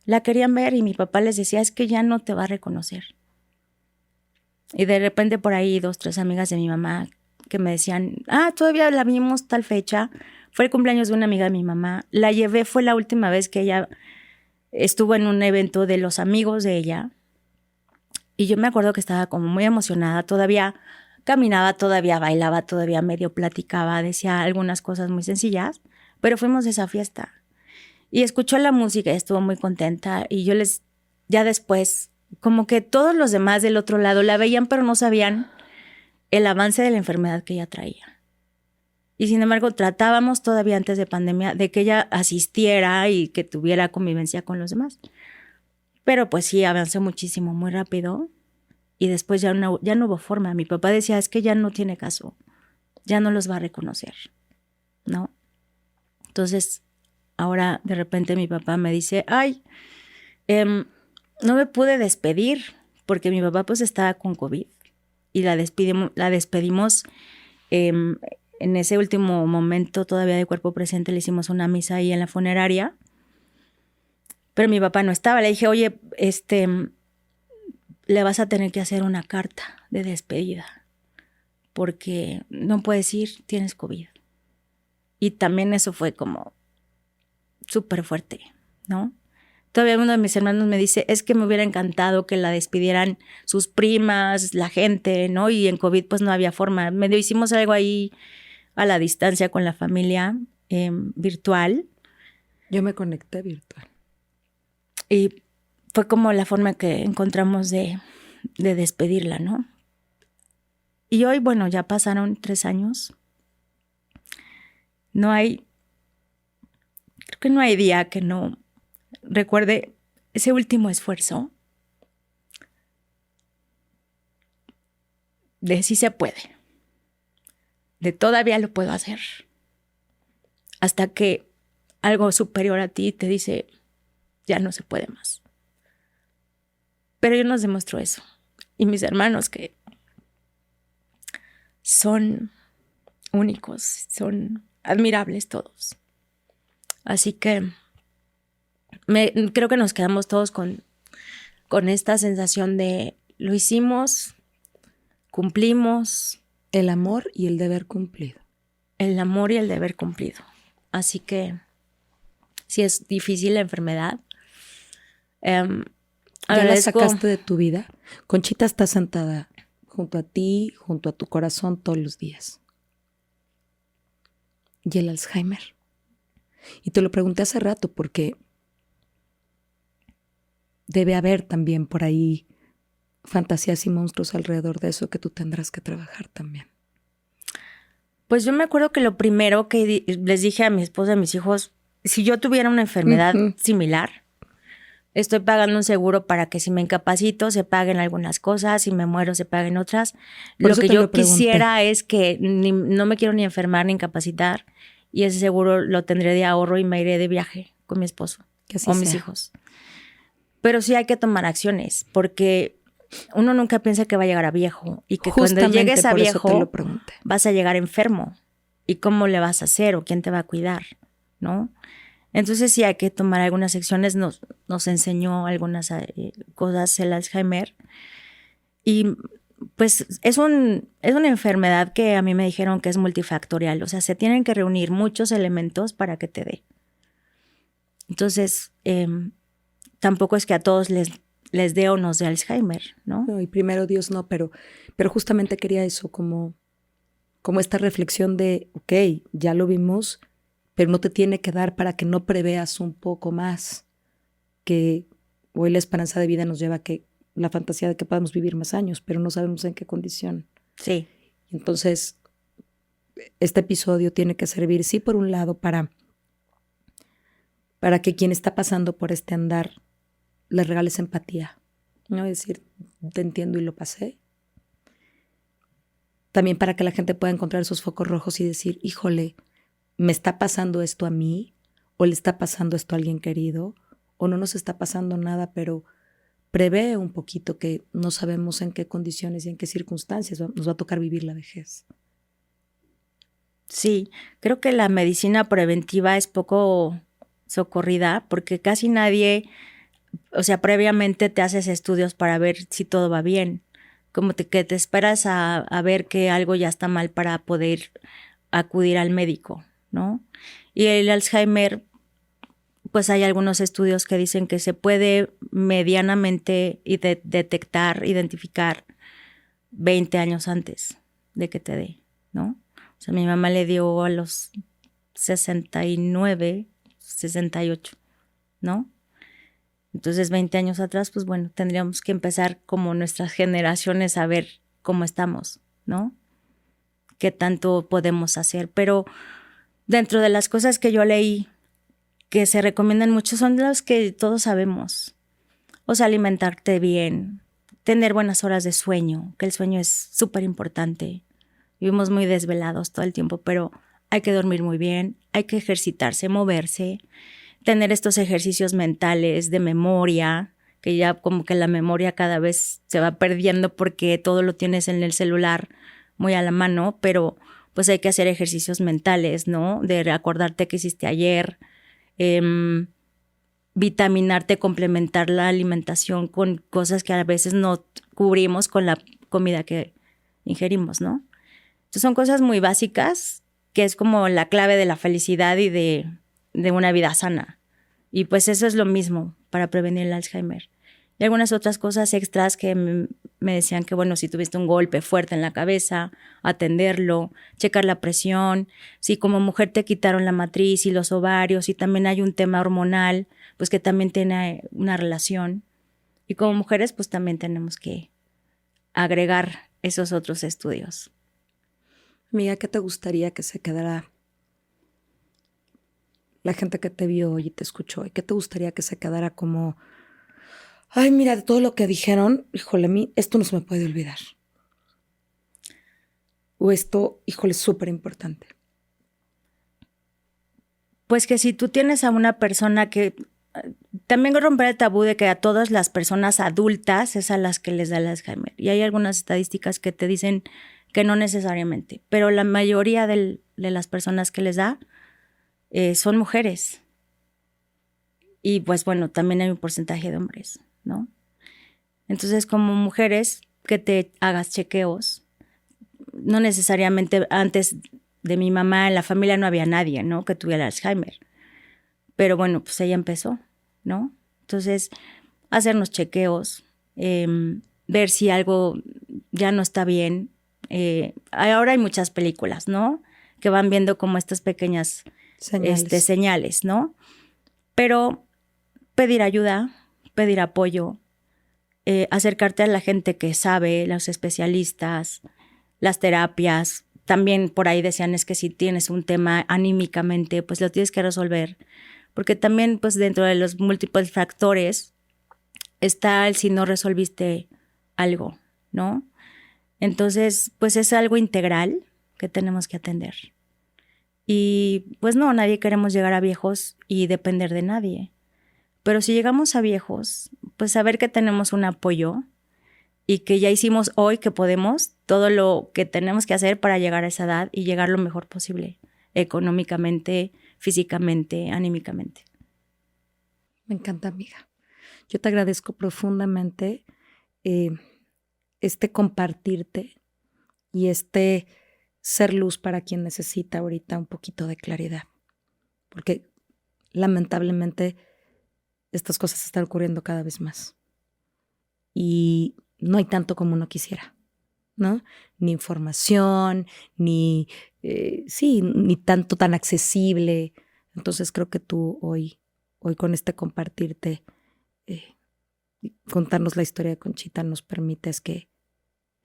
la querían ver y mi papá les decía, es que ya no te va a reconocer. Y de repente por ahí 2, 3 amigas de mi mamá que me decían, todavía la vimos tal fecha, fue el cumpleaños de una amiga de mi mamá, la llevé, fue la última vez que ella estuvo en un evento de los amigos de ella y yo me acuerdo que estaba como muy emocionada, todavía caminaba, todavía bailaba, todavía medio platicaba, decía algunas cosas muy sencillas, pero fuimos a esa fiesta y escuchó la música y estuvo muy contenta y ya después, como que todos los demás del otro lado la veían pero no sabían el avance de la enfermedad que ella traía. Y sin embargo tratábamos todavía antes de pandemia de que ella asistiera y que tuviera convivencia con los demás. Pero pues sí, avanzó muchísimo, muy rápido. Y después ya no hubo forma. Mi papá decía, es que ya no tiene caso. Ya no los va a reconocer, ¿no? Entonces, ahora de repente mi papá me dice, no me pude despedir porque mi papá pues estaba con COVID. Y la despedimos En ese último momento todavía de cuerpo presente le hicimos una misa ahí en la funeraria, pero mi papá no estaba. Le dije, oye, le vas a tener que hacer una carta de despedida porque no puedes ir, tienes COVID. Y también eso fue como súper fuerte, ¿no? Todavía uno de mis hermanos me dice, es que me hubiera encantado que la despidieran sus primas, la gente, ¿no? Y en COVID pues no había forma. Medio hicimos algo ahí a la distancia con la familia, virtual. Yo me conecté virtual. Y fue como la forma que encontramos de despedirla, ¿no? Y hoy, bueno, ya pasaron 3 años. Creo que no hay día que no recuerde ese último esfuerzo de sí se puede, de todavía lo puedo hacer, hasta que algo superior a ti te dice, ya no se puede más. Pero Dios nos demostró eso. Y mis hermanos, que son únicos, son admirables todos. Así que creo que nos quedamos todos con esta sensación de lo hicimos, cumplimos. El amor y el deber cumplido. El amor y el deber cumplido. Así que si es difícil la enfermedad, ¿Ya la sacaste de tu vida? Conchita está sentada junto a ti, junto a tu corazón todos los días. ¿Y el Alzheimer? Y te lo pregunté hace rato porque debe haber también por ahí fantasías y monstruos alrededor de eso que tú tendrás que trabajar también. Pues yo me acuerdo que lo primero que les dije a mi esposa y a mis hijos, si yo tuviera una enfermedad similar, estoy pagando un seguro para que si me incapacito se paguen algunas cosas, si me muero se paguen otras. Lo que yo quisiera es que no me quiero ni enfermar ni incapacitar y ese seguro lo tendré de ahorro y me iré de viaje con mi esposo o mis hijos. Pero sí hay que tomar acciones porque uno nunca piensa que va a llegar a viejo y que cuando llegues a viejo vas a llegar enfermo. ¿Y cómo le vas a hacer o quién te va a cuidar? ¿No? Entonces sí hay que tomar algunas acciones. Nos enseñó algunas cosas el Alzheimer. Y pues es una enfermedad que a mí me dijeron que es multifactorial. O sea, se tienen que reunir muchos elementos para que te dé. Entonces, tampoco es que a todos les dé o nos dé Alzheimer, ¿no? No, y primero Dios no, pero justamente quería eso, como esta reflexión de, ok, ya lo vimos, pero no te tiene que dar para que no preveas un poco más, que hoy la esperanza de vida nos lleva a que la fantasía de que podamos vivir más años, pero no sabemos en qué condición. Sí. Entonces, este episodio tiene que servir, sí, por un lado, para que quien está pasando por este andar le regales empatía, ¿no? Es decir, te entiendo y lo pasé. También para que la gente pueda encontrar esos focos rojos y decir, híjole, ¿me está pasando esto a mí? ¿O le está pasando esto a alguien querido? ¿O no nos está pasando nada, pero prevé un poquito que no sabemos en qué condiciones y en qué circunstancias nos va a tocar vivir la vejez? Sí, creo que la medicina preventiva es poco socorrida porque casi nadie, o sea, previamente te haces estudios para ver si todo va bien, como que te esperas a ver que algo ya está mal para poder acudir al médico, ¿no? Y el Alzheimer, pues hay algunos estudios que dicen que se puede medianamente detectar, identificar 20 años antes de que te dé, ¿no? O sea, mi mamá le dio a los 69, 68, ¿no? Entonces, 20 años atrás, pues bueno, tendríamos que empezar como nuestras generaciones a ver cómo estamos, ¿no? Qué tanto podemos hacer. Pero dentro de las cosas que yo leí que se recomiendan mucho son las que todos sabemos. O sea, alimentarte bien, tener buenas horas de sueño, que el sueño es súper importante. Vivimos muy desvelados todo el tiempo, pero hay que dormir muy bien, hay que ejercitarse, moverse, tener estos ejercicios mentales de memoria, que ya como que la memoria cada vez se va perdiendo porque todo lo tienes en el celular muy a la mano, pero pues hay que hacer ejercicios mentales, ¿no? De recordarte qué hiciste ayer, vitaminarte, complementar la alimentación con cosas que a veces no cubrimos con la comida que ingerimos, ¿no? Entonces son cosas muy básicas que es como la clave de la felicidad y de una vida sana. Y pues eso es lo mismo para prevenir el Alzheimer. Y algunas otras cosas extras que me decían que, bueno, si tuviste un golpe fuerte en la cabeza, atenderlo, checar la presión, si como mujer te quitaron la matriz y los ovarios y también hay un tema hormonal, pues que también tiene una relación. Y como mujeres, pues también tenemos que agregar esos otros estudios. Amiga, ¿qué te gustaría que se quedara la gente que te vio y te escuchó? ¿Y qué te gustaría que se quedara como, ay, mira, de todo lo que dijeron, híjole, a mí esto no se me puede olvidar? O esto, híjole, es súper importante. Pues que si tú tienes a una persona que... También romper el tabú de que a todas las personas adultas es a las que les da el Alzheimer. Y hay algunas estadísticas que te dicen que no necesariamente, pero la mayoría de las personas que les da son mujeres. Y pues bueno, también hay un porcentaje de hombres, ¿no? Entonces, como mujeres, que te hagas chequeos. No necesariamente antes de mi mamá en la familia no había nadie, ¿no? Que tuviera Alzheimer. Pero bueno, pues ella empezó, ¿no? Entonces, hacernos chequeos, ver si algo ya no está bien. Ahora hay muchas películas, ¿no? Que van viendo como estas pequeñas señales, ¿no? Pero pedir ayuda, pedir apoyo, acercarte a la gente que sabe, los especialistas, las terapias. También por ahí decían es que si tienes un tema anímicamente, pues lo tienes que resolver. Porque también pues dentro de los múltiples factores está el si no resolviste algo, ¿no? Entonces, pues es algo integral que tenemos que atender. Y pues no, nadie queremos llegar a viejos y depender de nadie. Pero si llegamos a viejos, pues saber que tenemos un apoyo y que ya hicimos hoy que podemos todo lo que tenemos que hacer para llegar a esa edad y llegar lo mejor posible, económicamente, físicamente, anímicamente. Me encanta, amiga. Yo te agradezco profundamente este compartirte y este ser luz para quien necesita ahorita un poquito de claridad. Porque lamentablemente estas cosas están ocurriendo cada vez más. Y no hay tanto como uno quisiera, ¿no? Ni información, ni tanto tan accesible. Entonces creo que tú hoy con este compartirte, contarnos la historia de Conchita, nos permites que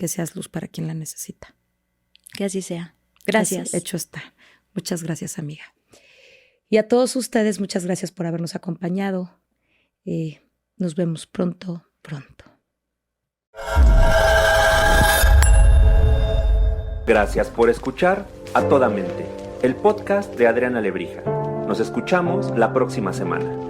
seas luz para quien la necesita. Que así sea. Gracias. Así, hecho está. Muchas gracias, amiga. Y a todos ustedes, muchas gracias por habernos acompañado. Nos vemos pronto. Gracias por escuchar A Toda Mente, el podcast de Adriana Lebrija. Nos escuchamos la próxima semana.